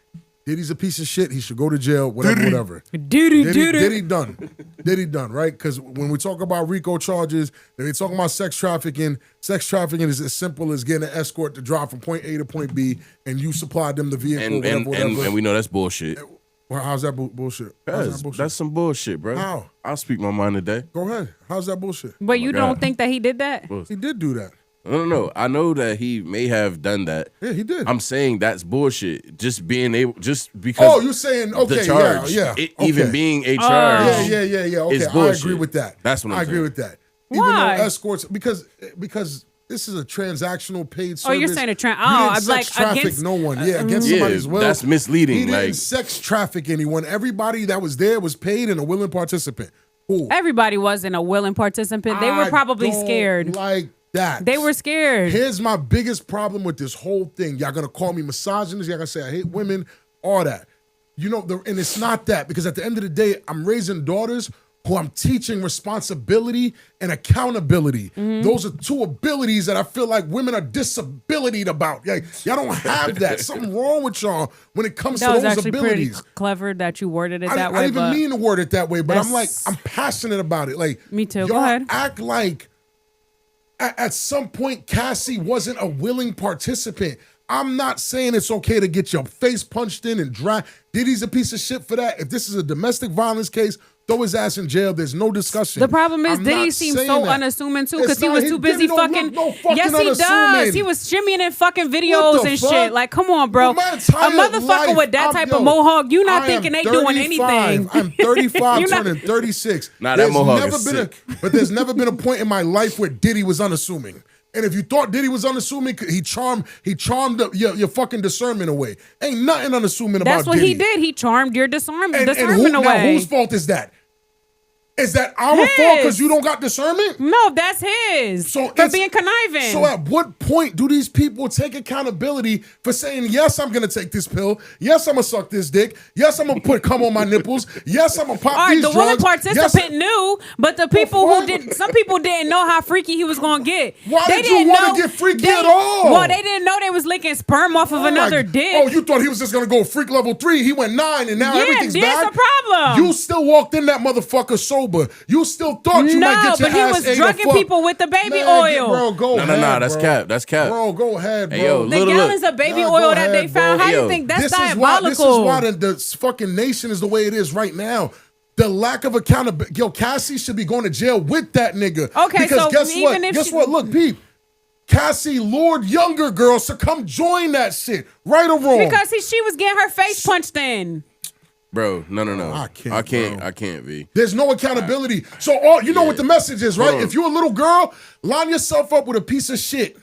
Diddy's a piece of shit. He should go to jail, whatever. Diddy done, right? Because when we talk about RICO charges, and they talk about sex trafficking is as simple as getting an escort to drive from point A to point B, and you supply them the vehicle, whatever. And we know that's bullshit. Well, how's that bullshit? How's that bullshit? That's some bullshit, bro. How? I'll speak my mind today. Go ahead. How's that bullshit? But you God. don't think that he did that? He did do that. No. I know that he may have done that. Yeah, he did. I'm saying that's bullshit. Just because. Oh, you're saying okay, the charge, yeah. Even okay. being a charge. Yeah. Okay, is I bullshit. agree with that. That's what I'm I agree saying. with that. Why? Even though escorts, because this is a transactional paid service. Oh, you're saying a You didn't sex like traffic against no one. Yeah, against somebody's will. That's misleading. He didn't Like sex traffic anyone. Everybody that was there was paid and a willing participant. Cool. Everybody wasn't a willing participant. They were I probably don't scared. like that. They were scared. Here's my biggest problem with this whole thing. Y'all gonna call me misogynist. Y'all gonna say I hate women. All that. You know, and it's not that, because at the end of the day, I'm raising daughters who I'm teaching responsibility and accountability. Those are two abilities that I feel like women are disabilitied about. Like, y'all don't have that. Something wrong with y'all when it comes That to was those actually abilities. pretty clever that you worded it I that way. didn't even but mean to word it that way, but I'm like, that's- I'm passionate about it. Like, Me too. Y'all Go ahead. act like at some point Cassie wasn't a willing participant. I'm not saying it's okay to get your face punched in and dry. Diddy's a piece of shit for that. If this is a domestic violence case, throw his ass in jail. There's no discussion. The problem is I'm Diddy not seems saying so that. unassuming too, It's because he not- was too busy Diddy don't fucking. look no fucking Yes, he unassuming. does. He was streaming in fucking What videos the and fuck? shit. Like, come on, bro. Well, my A entire motherfucker life, with that type of mohawk, you not I thinking am they doing 35. anything. I'm 35, You not- turning 36. Nah, that mohawk is been sick. but there's never been a point in my life where Diddy was unassuming. And if you thought Diddy was unassuming, he charmed your fucking discernment away. Ain't nothing unassuming about Diddy. That's what he did. He charmed your discernment Now, away. whose fault is that? Is that our His. fault because you don't got discernment? No, that's his. So for it's- being conniving. So at what point do these people take accountability for saying, yes, I'm going to take this pill. Yes, I'm going to suck this dick. Yes, I'm going to put cum on my nipples. Yes, I'm going to pop all right, these the drugs. willing participant knew, but the people fuck? who did, some people didn't know how freaky he was going to get. Why They did you didn't wanna know- get freaky they- at all? Well, they didn't know they was licking sperm off of Oh another my- dick. Oh, you thought he was just going to go freak level 3. He went 9 and now Yeah, everything's there's bad. a problem. You still walked in that motherfucker sober. You still thought you might No, get your but he ass was ate or drugging fucked. people with the baby Man, oil. Bro, go No, ahead, that's bro. cap. That's cap. Bro, go ahead, bro. Hey, yo, The Look. gallons of baby Nah, oil go that they ahead, found. bro. How Hey, you yo, think that's this diabolical? Is why the fucking nation is the way it is right now. The lack of accountability. Yo, Cassie should be going to jail with that nigga. Okay, because so guess even what? if Guess she- what? Look, peep. Cassie lured younger girls to come join that shit. Right or wrong? Because she was getting her face punched in. Bro, no. I can't, bro. I can't be. There's no accountability. So all you know what the message is, right? Hold on. If you're a little girl, line yourself up with a piece of shit.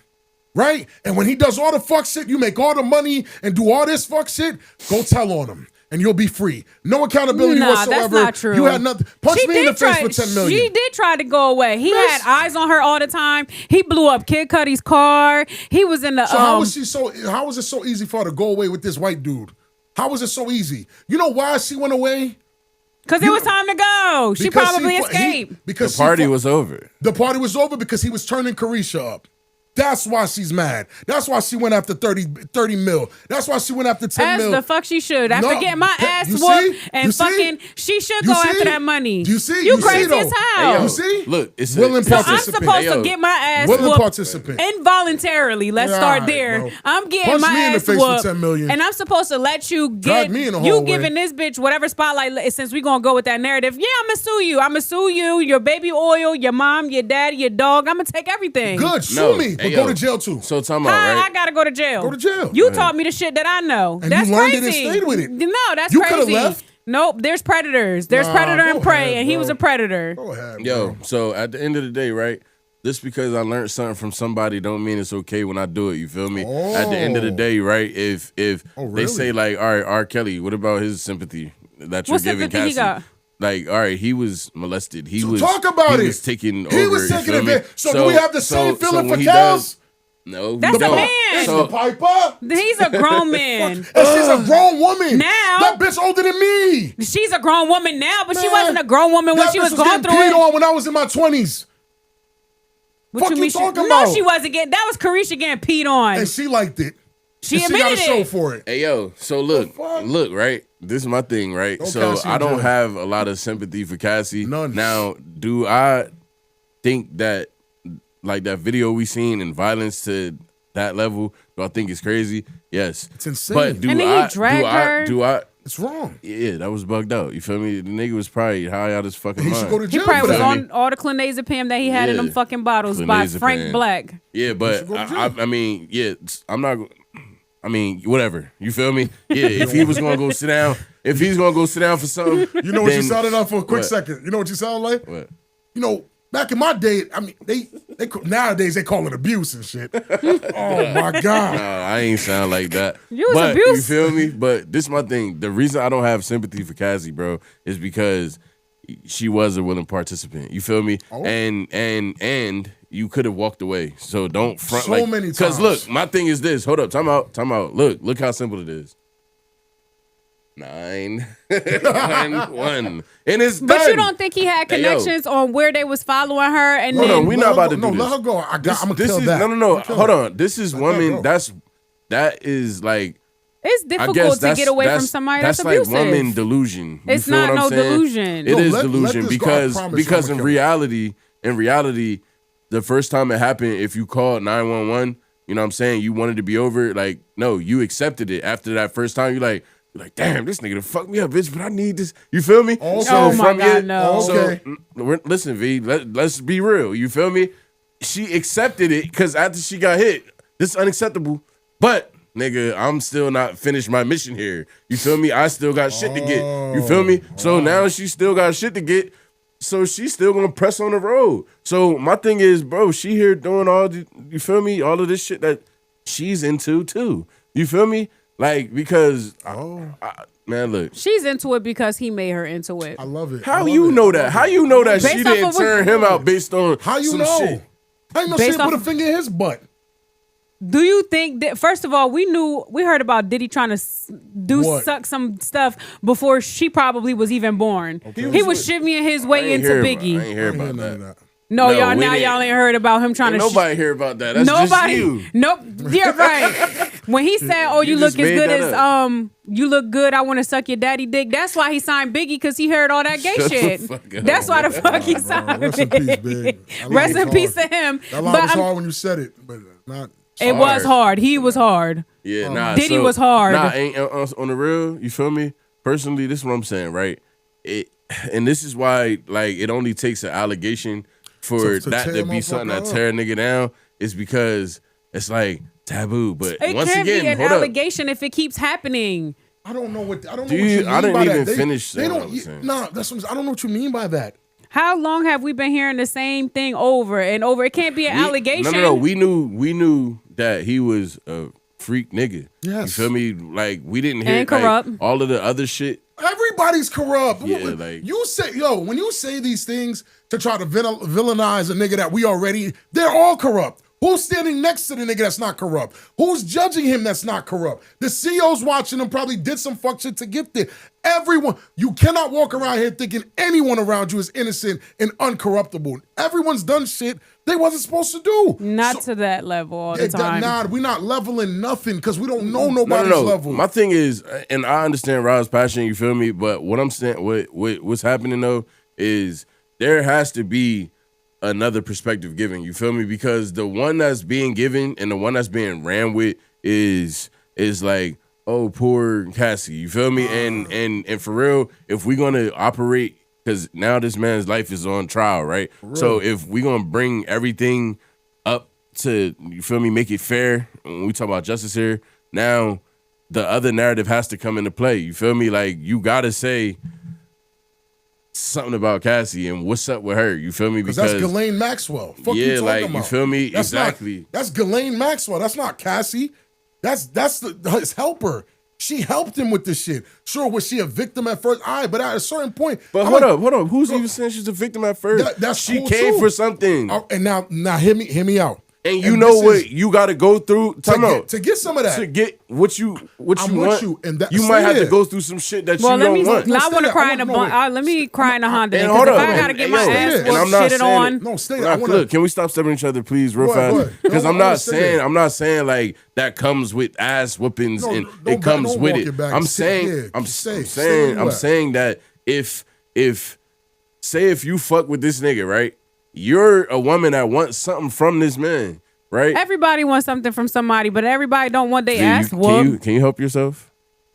Right? And when he does all the fuck shit, you make all the money and do all this fuck shit, go tell on him. And you'll be free. No accountability Nah, whatsoever. that's not true. You had nothing. Punch She me in the did face try- for 10 million. She did try to go away. He Miss- had eyes on her all the time. He blew up Kid Cudi's car. He was in the So how was it so easy for her to go away with this white dude? How was it so easy? You know why she went away? because it was time to go. She Because probably he- escaped. because The party she- was over. The party was over because he was turning Carisha up. That's why she's mad. That's why she went after 30 mil. That's why she went after 10 mil. As the fuck she should. After getting my ass whooped and fucking, she should go after that money. You see? You crazy as hell. Hey, yo, You see? Look, it's willing So I'm participant. supposed to get my ass Willing whooped participant. involuntarily. Let's Yeah, start all right, there. bro. I'm getting Punch my me in the ass face for whooped, 10 million. and I'm supposed to let you Drag get me in the you hallway. giving this bitch whatever spotlight. Since we gonna go with that narrative, yeah, I'm gonna sue you. I'm gonna sue you. Your baby oil, your mom, your daddy, your dog. I'm gonna take everything. Good, sue No. me, but Hey, go yo. to jail too. So time out, How right? I gotta go to jail? Go to jail. You taught me the shit that I know. And that's you learned crazy. it and stayed with it. No, that's You coulda crazy. left. Nope, there's predators. There's Nah, predator and go prey, ahead, and he bro. was a predator. Go ahead, Yo, bro. so at the end of the day, right? Just because I learned something from somebody don't mean it's okay when I do it. You feel me? At the end of the day, right? If really? they say like, all right, R. Kelly, what about his sympathy that you're What giving sympathy he Cassie? got? Like, all right, he was molested. He was Talk about he it. was taking He over. was you taking feel me? advantage. So do we have the same feeling when for he Kels? does- No, That's we a don't. man. It's So the Piper. He's a grown man. And she's a grown woman. Now- that bitch older than me. She's a grown woman now, but she Man, wasn't a grown woman when that she bitch was going getting through peed it. on when I was in my 20s. What fuck you mean talking No, about? she wasn't getting. That was Carisha getting peed on. And she liked it. She And admitted got a show it. for it. Hey yo, so look, fuck? right? This is my thing, right? Don't So Cassie I in don't jail. have a lot of sympathy for Cassie. None. Now, do I think that like that video we seen and violence to that level, do I think it's crazy? Yes. It's insane. But do And then he I dragged her. do I It's wrong. yeah, that was bugged out. You feel me? The nigga was probably high out his fucking He mind. should go to He jail probably for was that. on all the clonazepam that he had in Yeah. them fucking bottles by Clonazepam. Frank Black. Yeah, but should go to jail. I mean, yeah, I'm not. I mean, whatever. You feel me? Yeah, if he was gonna go sit down, if he's gonna go sit down for something, You know what you then- sounded like for a quick What? second? You know what you sound like? What? You know, back in my day, I mean, they nowadays they call it abuse and shit. Oh my God. Nah, I ain't sound like that. You was but, abused. You feel me? But this is my thing. The reason I don't have sympathy for Cassie, bro, is because she was a willing participant. You feel me? Oh. And you could have walked away. So don't front So like many Because times. look, my thing is this. Hold up, time out. Look how simple it is. 9, 1, and it's But done. you don't think he had Hey, yo. connections on where they was following her and Hold then on, we not about to do No, this. let her go. I'm gonna This kill is that. no. I'm gonna kill Hold that. on. This is Let that woman. go. That is like. it's I difficult guess to get away from that's- somebody that's like abusive. woman delusion. You It's feel not what I'm no saying? delusion. It No, is let delusion this go. I because promise you because I'm in gonna reality, the first time it happened, if you called 911, you know what I'm saying, you wanted to be over it. Like no, you accepted it after that first time. You're like, damn, this nigga done fuck me up, bitch. But I need this. You feel me? Okay. So Oh my from God, your- no. So Okay. listen, V. Let's be real. You feel me? She accepted it because after she got hit, this is unacceptable. But nigga, I'm still not finished my mission here. You feel me? I still got shit to get. You feel me? So now she still got shit to get. So she's still gonna press on the road. So my thing is, bro, she here doing all the, you feel me? All of this shit that she's into too. You feel me? Like because man, look. She's into it because he made her into it. I love it. I How love you it. know that? How you know that Based she off didn't of what- turn him out based on How you some know? shit? I ain't no Based shit. Put a off- finger in his butt. Do you think that first of all, we heard about Diddy trying to What? suck some stuff before she probably was even born. He was shimmying his I way ain't into hear Biggie. I ain't hear I ain't hear about none of that. that. No, No, y'all we now didn't. y'all ain't heard about him trying Ain't to. nobody hear about that. That's Nobody. just you. Nope. Yeah, right. When he said, "Oh, you You look just as made good that as up. you look good. I want to suck your daddy dick." That's why he signed Biggie because he heard all that gay Shut the shit. fuck up. That's why the fuck he Bro, signed rest in Biggie. peace, Big. That line Rest was in peace hard. to him. That line But was I'm- hard when you said it, but not. it was hard. He was hard. Yeah, nah. Diddy was hard. Nah, ain't on the real. You feel me? Personally, this is what I'm saying, right? And this is why, like, it only takes an allegation for To that tear to a be something that motherfucker tear a nigga down. Is because it's like taboo. But It once can't again, be an hold up. allegation if it keeps happening. I don't know what. I don't Do know what you- you mean I didn't by even that. finish They what I don't. was saying. Nah, that's what I don't know what you mean by that. How long have we been hearing the same thing over and over? It can't be an allegation. No. We knew that he was a freak nigga. Yes. You feel me? Like we didn't hear And like, corrupt. all of the other shit. Everybody's corrupt. Yeah, like- you say, when you say these things to try to villainize a nigga that we already, they're all corrupt. Who's standing next to the nigga that's not corrupt? Who's judging him that's not corrupt? The CEOs watching him probably did some fuck shit to get there. Everyone, you cannot walk around here thinking anyone around you is innocent and uncorruptible. Everyone's done shit they wasn't supposed to do. Not to that level all the time. Nah, we're not leveling nothing because we don't know nobody's level. My thing is, and I understand Rob's passion, you feel me? But what I'm saying, what's happening though, is there has to be another perspective given, you feel me? Because the one that's being given and the one that's being ran with is like, oh, poor Cassie, you feel me? And for real, if we're gonna operate, because now this man's life is on trial, right? So if we're gonna bring everything up to, you feel me, make it fair, when we talk about justice here, now the other narrative has to come into play, you feel me? Like, you gotta say something about Cassie and what's up with her, you feel me? Because that's Ghislaine Maxwell. Fuck yeah, you talking like, about? you feel me? That's exactly. That's Ghislaine Maxwell. That's not Cassie. That's his helper. She helped him with this shit. Sure, was she a victim at first? All right, but at a certain point. But hold up. Who's even saying she's a victim at first? She cool came too. for something. And now hear me out. And you know what you got to go through to get some of that. To get what you I'm want. With you, and that, you might have to go through some shit that you don't want. I want to cry in a bun. Let me cry in a Honda. And Because hold if up, I got to get my ass and I'm not shitted saying on. it. No, stay Nah, there. Look, can we stop stepping each other, please, real fast? Because I'm not saying like that comes with ass whoopings and it comes with it. I'm saying that if you fuck with this nigga, right? You're a woman that wants something from this man. Right? Everybody wants something from somebody, but everybody don't want their ass whooped. Can you help yourself?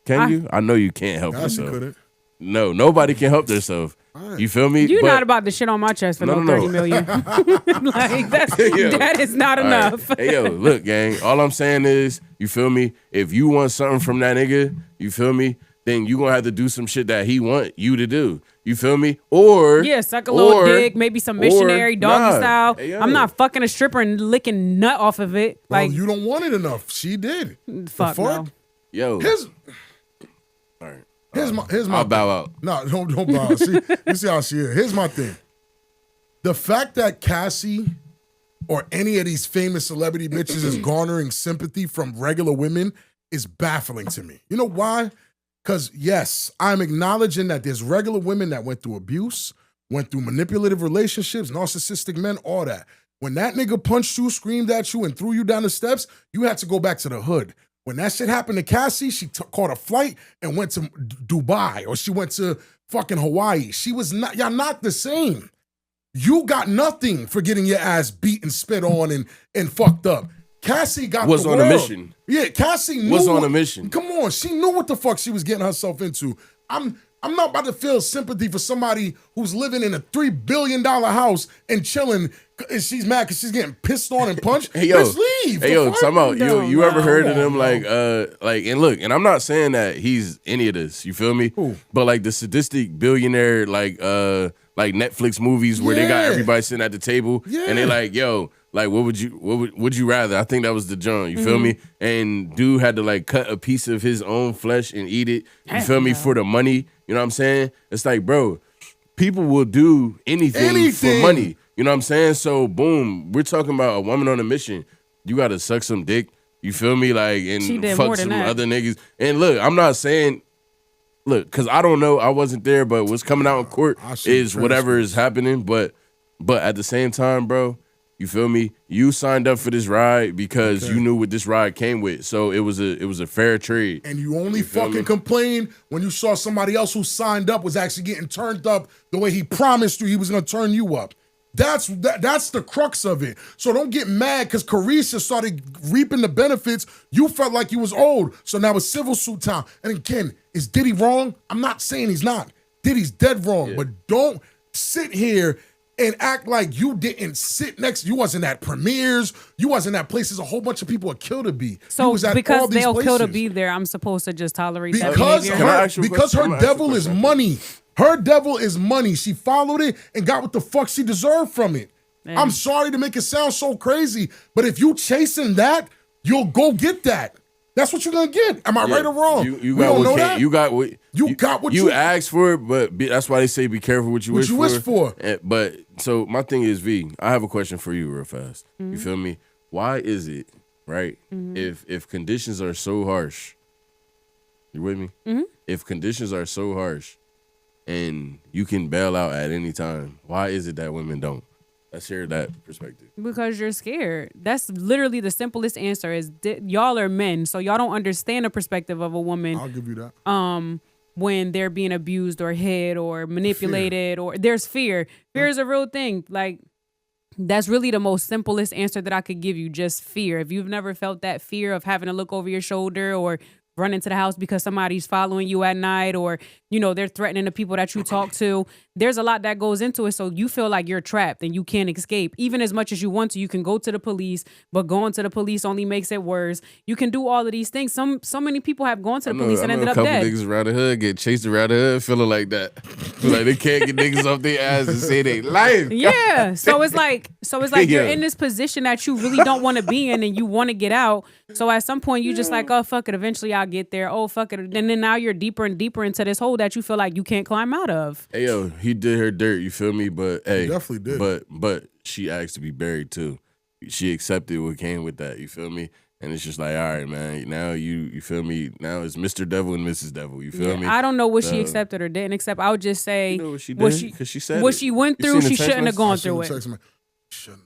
Can you? I know you can't help yourself. Couldn't. No, nobody can help themselves. Right. You feel me? You're not about to shit on my chest for no 30 million. Like, that is not enough. Right. Hey, yo, look, gang. All I'm saying is, you feel me? If you want something from that nigga, you feel me? Then you gonna have to do some shit that he want you to do. You feel me? Or suck a little dick, maybe some missionary doggy style. Hey, I'm not fucking a stripper and licking nut off of it. Like, you don't want it enough. She did. Fuck no. Yo. All right. Here's my I'll bow out. No, don't bow out. See, you see how she is. Here's my thing. The fact that Cassie or any of these famous celebrity bitches is garnering sympathy from regular women is baffling to me. You know why? Because, yes, I'm acknowledging that there's regular women that went through abuse, went through manipulative relationships, narcissistic men, all that. When that nigga punched you, screamed at you, and threw you down the steps, you had to go back to the hood. When that shit happened to Cassie, she caught a flight and went to Dubai, or she went to fucking Hawaii. Y'all not the same. You got nothing for getting your ass beat and spit on and fucked up. Cassie was on a mission. Yeah, Cassie was on a mission. Come on, she knew what the fuck she was getting herself into. I'm not about to feel sympathy for somebody who's living in a $3 billion house and chilling, and she's mad because she's getting pissed on and punched. Hey, yo, let's leave. Hey, yo, talking about you ever heard of them like, and look, and I'm not saying that he's any of this. You feel me? Ooh. But like the sadistic billionaire, like Netflix movies where they got everybody sitting at the table and they like, yo. Like, what would you rather? I think that was the John. You feel me? And dude had to like cut a piece of his own flesh and eat it. You feel me? For the money. You know what I'm saying? It's like, bro, people will do anything for money. You know what I'm saying? So boom, we're talking about a woman on a mission. You gotta suck some dick. You feel me? Like, and fuck some other niggas. And look, I'm not saying. Look, because I don't know. I wasn't there, but what's coming out in court is whatever is happening. But at the same time, bro. You feel me? You signed up for this ride because you knew what this ride came with. So it was a fair trade. And you only fucking complained when you saw somebody else who signed up was actually getting turned up the way he promised you he was gonna turn you up. That's the crux of it. So don't get mad because Carisha started reaping the benefits. You felt like you was old. So now it's civil suit time. And again, is Diddy wrong? I'm not saying he's not. Diddy's dead wrong. But don't sit here and act like you didn't sit next. You wasn't at premieres. You wasn't at places a whole bunch of people are killed to be. So because they'll kill to be there, I'm supposed to just tolerate that behavior? Because her devil is money. Her devil is money. She followed it and got what the fuck she deserved from it. Man. I'm sorry to make it sound so crazy, but if you chasing that, you'll go get that. That's what you're gonna get. Am I right or wrong? You got what you got what you asked for it, but that's why they say be careful what you wish for. But so my thing is, V, I have a question for you real fast. Mm-hmm. You feel me? Why is it, right? Mm-hmm. If conditions are so harsh, you with me? Mm-hmm. If conditions are so harsh and you can bail out at any time, why is it that women don't? Let's hear that perspective. Because you're scared. That's literally the simplest answer is y'all are men, so y'all don't understand the perspective of a woman. I'll give you that. When they're being abused or hit or manipulated or there's fear. Fear is a real thing. Like, that's really the most simplest answer that I could give you, just fear. If you've never felt that fear of having to look over your shoulder or run into the house because somebody's following you at night or, you know, they're threatening the people that you talk to, there's a lot that goes into it. So you feel like you're trapped and you can't escape. Even as much as you want to, you can go to the police, but going to the police only makes it worse. You can do all of these things. So many people have gone to the police and ended up dead. A couple niggas around the hood get chased around the hood feeling like that. Feel like they can't get niggas off their ass and say they life. Yeah. So it's like you're in this position that you really don't want to be in and you want to get out. So at some point you just like, oh, fuck it. Eventually I'll get there. Oh, fuck it. And then now you're deeper and deeper into this hole that you feel like you can't climb out of. Hey, yo, he did her dirt, you feel me? But hey, he definitely did. But she asked to be buried too. She accepted what came with that, you feel me? And it's just like, all right, man, now you feel me? Now it's Mr. Devil and Mrs. Devil, you feel me? I don't know what she accepted or didn't accept. I would just say, you know what she did? Because she said what she went through, she shouldn't have gone through it. Shouldn't.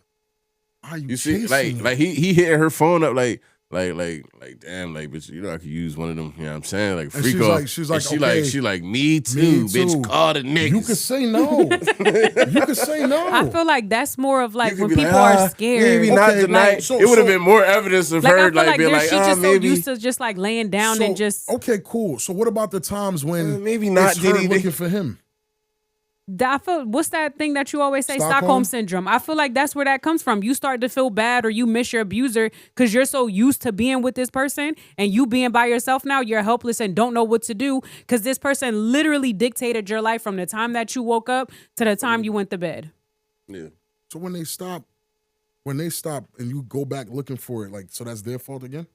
Are you see, like he hit her phone up like damn, like, bitch, you know I could use one of them, you know what I'm saying? Like freak off. She's like, me too, bitch, call the niggas. You could say no. You could say no. I feel like that's more of like when people are scared. Maybe not tonight. So, it would have been more evidence of her like being like, she's just maybe. so used to just like laying down and just. Okay, cool. So what about the times when maybe not it's her Diddy looking for him? I feel, what's that thing that you always say? Stockholm syndrome. I feel like that's where that comes from. You start to feel bad or you miss your abuser because you're so used to being with this person and you being by yourself now, you're helpless and don't know what to do because this person literally dictated your life from the time that you woke up to the time you went to bed. Yeah. So when they stop and you go back looking for it, like, so that's their fault again?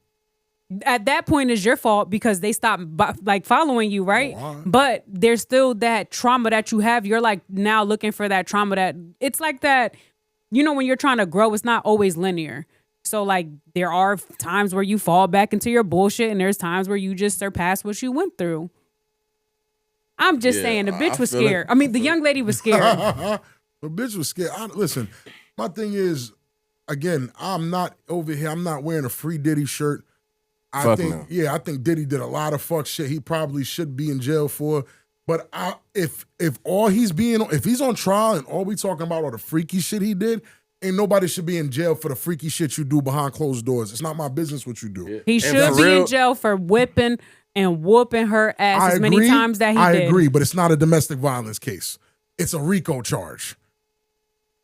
At that point is your fault because they stopped like following you, right? Oh, but there's still that trauma that you have. You're like now looking for that trauma that it's like that, you know, when you're trying to grow, it's not always linear. So like there are times where you fall back into your bullshit and there's times where you just surpass what you went through. I'm just saying the bitch was scared. The young lady was scared. The bitch was scared. Listen, my thing is, again, I'm not over here. I'm not wearing a free Diddy shirt. I think Diddy did a lot of fuck shit he probably should be in jail for. But if he's on trial and all we talking about are the freaky shit he did, ain't nobody should be in jail for the freaky shit you do behind closed doors. It's not my business what you do. Yeah. He should be in jail for whipping and whooping her ass as many times that he did. I agree, but it's not a domestic violence case. It's a RICO charge.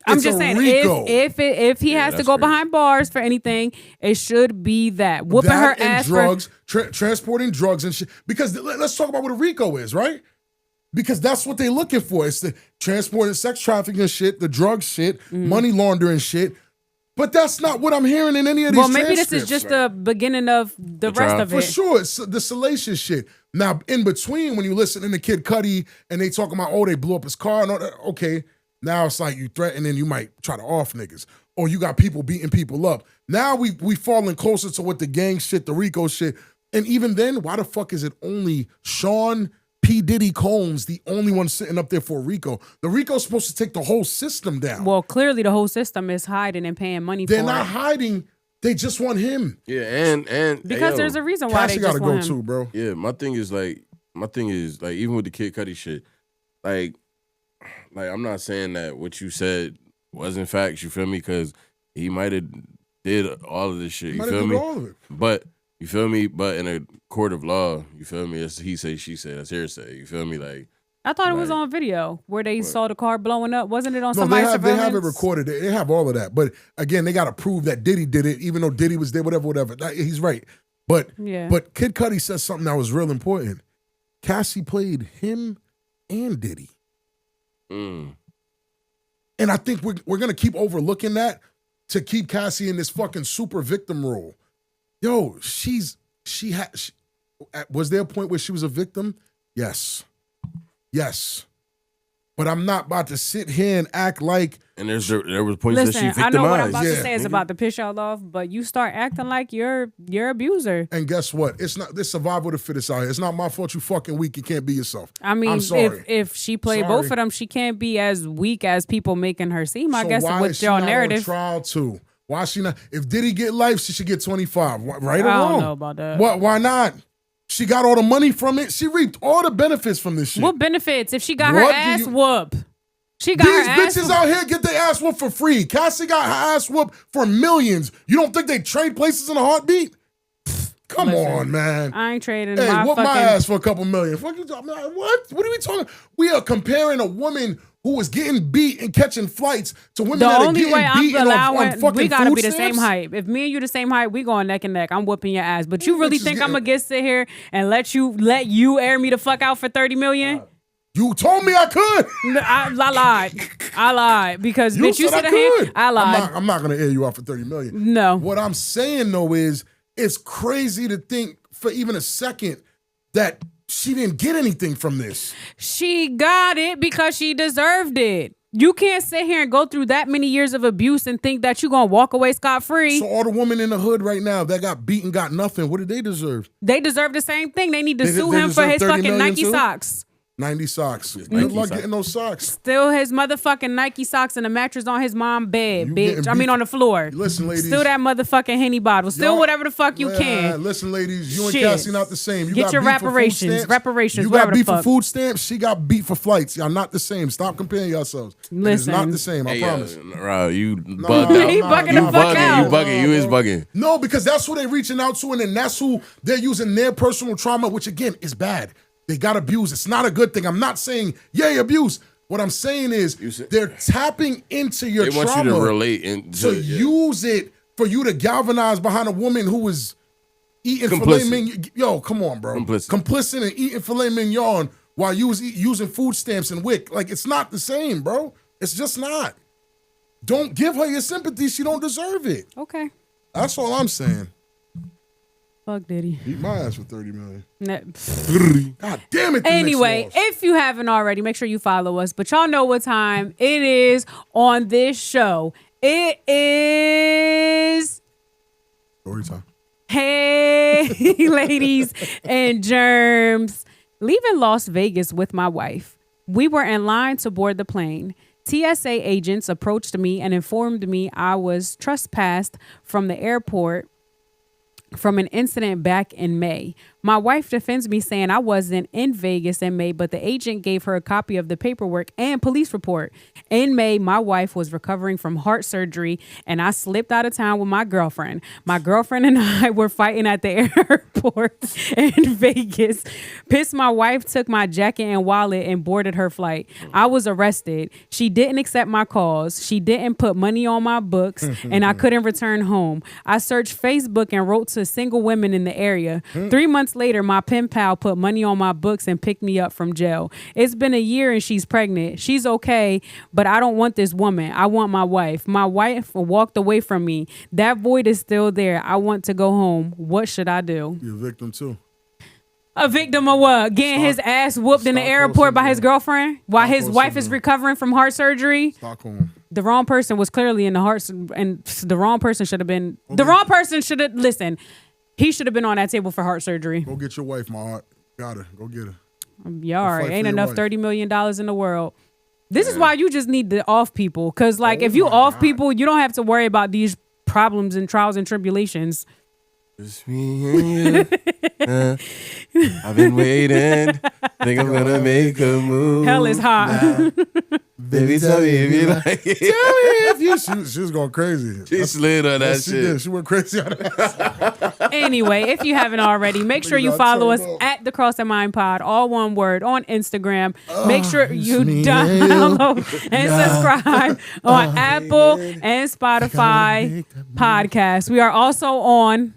I'm just saying, if he has to go behind bars for anything, it should be that whooping her ass drugs, transporting drugs and shit. Because let's talk about what a RICO is, right? Because that's what they're looking for. It's the transporting, sex trafficking shit, the drug shit, money laundering shit. But that's not what I'm hearing in any of these. Well, maybe this is just the beginning of the rest of it. For sure, it's the salacious shit. Now, in between, when you listen to Kid Cudi and they talking about, oh, they blew up his car and all that, okay. Now it's like you threaten and you might try to off niggas. Or you got people beating people up. Now we falling closer to what the gang shit, the RICO shit. And even then, why the fuck is it only Sean P. Diddy Combs the only one sitting up there for RICO? The RICO's supposed to take the whole system down. Well, clearly the whole system is hiding and paying money for it. They're not hiding. They just want him. Yeah, and because there's a reason why they just want him. Cassie gotta go too, bro. Yeah, my thing is even with the Kid Cudi shit, like I'm not saying that what you said wasn't facts, you feel me? Because he might have did all of this shit, you feel me? All of it. But, you feel me? But in a court of law, you feel me? It's he say, she say, that's hearsay, you feel me? Like, I thought it was on video where they saw the car blowing up. Wasn't it on somebody's surveillance? They have it recorded. They have all of that. But again, they got to prove that Diddy did it, even though Diddy was there, whatever. He's right. But Kid Cudi says something that was real important. Cassie played him and Diddy. And I think we're going to keep overlooking that to keep Cassie in this fucking super victim role. Yo, was there a point where she was a victim? Yes. But but I'm not about to sit here and act like. And there was points that she Listen, victimized. I know what I'm about to Yeah. say is about to piss y'all off, but you start acting like you're abuser. And guess what? It's not this survival of the fittest out here. It's not my fault you fucking weak. You can't be yourself. I mean, I'm sorry. if she played Sorry. both of them, she can't be as weak as people making her seem. I So guess why with is she your not narrative. on trial too? Why she not? If Diddy get life, she should get 25. Right or I wrong? don't know about that. Why not? She got all the money from it. She reaped all the benefits from this shit. What benefits if she got What her do ass you- whooped? She got These her ass bitches out here get their ass whooped for free. Cassie got her ass whooped for millions. You don't think they trade places in a heartbeat? Come on, man. I ain't trading Hey, my whoop fucking. my ass for a couple million. Fuck you talking about? What? What are we talking? We are comparing a woman who was getting beat and catching flights to women The that are only getting way I'm beaten on allowing, fucking we gotta food be the same stamps? height. If me and you the same height, we going neck and neck. I'm whooping your ass. But you really bitches think I'm getting- gonna sit here and let you air me the fuck out for 30 million? You told me I could. No, I lied. I lied because bitch, you said sit I here. could. I lied. I'm not gonna air you out for 30 million. No. What I'm saying though is it's crazy to think for even a second that she didn't get anything from this. She got it because she deserved it. You can't sit here and go through that many years of abuse and think that you're gonna walk away scot-free. So all the women in the hood right now that got beaten got nothing. What did they deserve? They deserve the same thing. They need to They sue him for deserve his 30 fucking million Nike too? socks. 90 socks. Good Nike luck socks. getting those socks. Still his motherfucking Nike socks and a mattress on his mom's bed, You bitch. getting I mean beef- on the floor. Listen, ladies. Still that motherfucking Henny bottle. Still Y'all- whatever the fuck you can. Listen, ladies, you and Shit. Cassie not the same. You Get got your beat for food reparations. stamps. Reparations, You whatever got the beat for fuck. food stamps. She got beat for flights. Y'all not the same. Stop comparing yourselves. It's Listen. not the same. I Hey, promise. Rob, you bugged nah, out. He bugging You the fuck bugging. out. You bugging. You is bro. bugging. No, because that's who they're reaching out to, and then that's who they're using their personal trauma, which again is bad. They got abused. It's not a good thing. I'm not saying yay abuse. What I'm saying is they're tapping into your They want trauma you to relate and to use it for you to galvanize behind a woman who was eating Complicit. filet mignon. Yo, come on, bro. Complicit and eating filet mignon while you was using food stamps and WIC. Like, it's not the same, bro. It's just not. Don't give her your sympathy. She don't deserve it. Okay. That's all I'm saying. Fuck Diddy. Beat my ass for 30 million. Nah. God damn it. the Anyway, Knicks lost. if you haven't already, make sure you follow us. But y'all know what time it is on this show. It is Story time. Hey, ladies and germs. Leaving Las Vegas with my wife. We were in line to board the plane. TSA agents approached me and informed me I was trespassed from the airport from an incident back in May. My wife defends me saying I wasn't in Vegas in May, but the agent gave her a copy of the paperwork and police report. In May, my wife was recovering from heart surgery and I slipped out of town with my girlfriend. My girlfriend and I were fighting at the airport in Vegas. Pissed, my wife took my jacket and wallet and boarded her flight. I was arrested. She didn't accept my calls. She didn't put money on my books and I couldn't return home. I searched Facebook and wrote to single women in the area. 3 months later, my pen pal put money on my books and picked me up from jail. It's been a year and she's pregnant. She's okay, but I don't want this woman. I want my wife. My wife walked away from me. That void is still there. I want to go home. What should I do? You're a victim too. A victim of what? Getting his ass whooped in the airport by his girlfriend while his wife is recovering from heart surgery? Stockholm. The wrong person was clearly in the heart, and the wrong person should have been. The wrong person should have. Listen, he should have been on that table for heart surgery. Go get your wife, my heart. Got her. Go get her. Yeah, all right. fight for Ain't your enough wife. $30 million in the world. This is why you just need the off people. Because, like, if you off people, you don't have to worry about these problems and trials and tribulations. Just me and you. I've been waiting. Think I'm gonna make a move. Hell is hot. Baby, tell me if you like it. Tell me if you. She was going crazy. She slid on that Yes, she shit. did. She went crazy on that. Anyway, if you haven't already, make sure you got follow us turned up. at the Cross and Mind Pod, all one word, on Instagram. Make sure you me download and subscribe on Apple and Spotify podcasts. We are also on.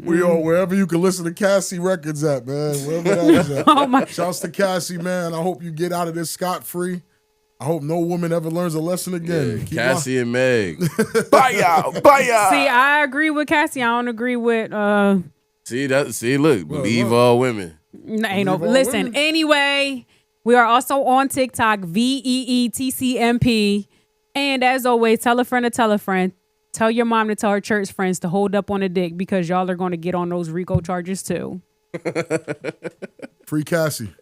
We are wherever you can listen to Cassie Records at, man. Wherever that is at. Oh my! Shouts to Cassie, man. I hope you get out of this scot-free. I hope no woman ever learns a lesson again. Yeah, Keep Cassie and Meg. Bye y'all. Bye y'all. See, I agree with Cassie. I don't agree with. See, look, believe all women. Ain't no. Listen. Anyway, we are also on TikTok. VEETCMP. And as always, tell a friend to tell a friend. Tell your mom to tell her church friends to hold up on a dick because y'all are going to get on those RICO charges too. Free Cassie.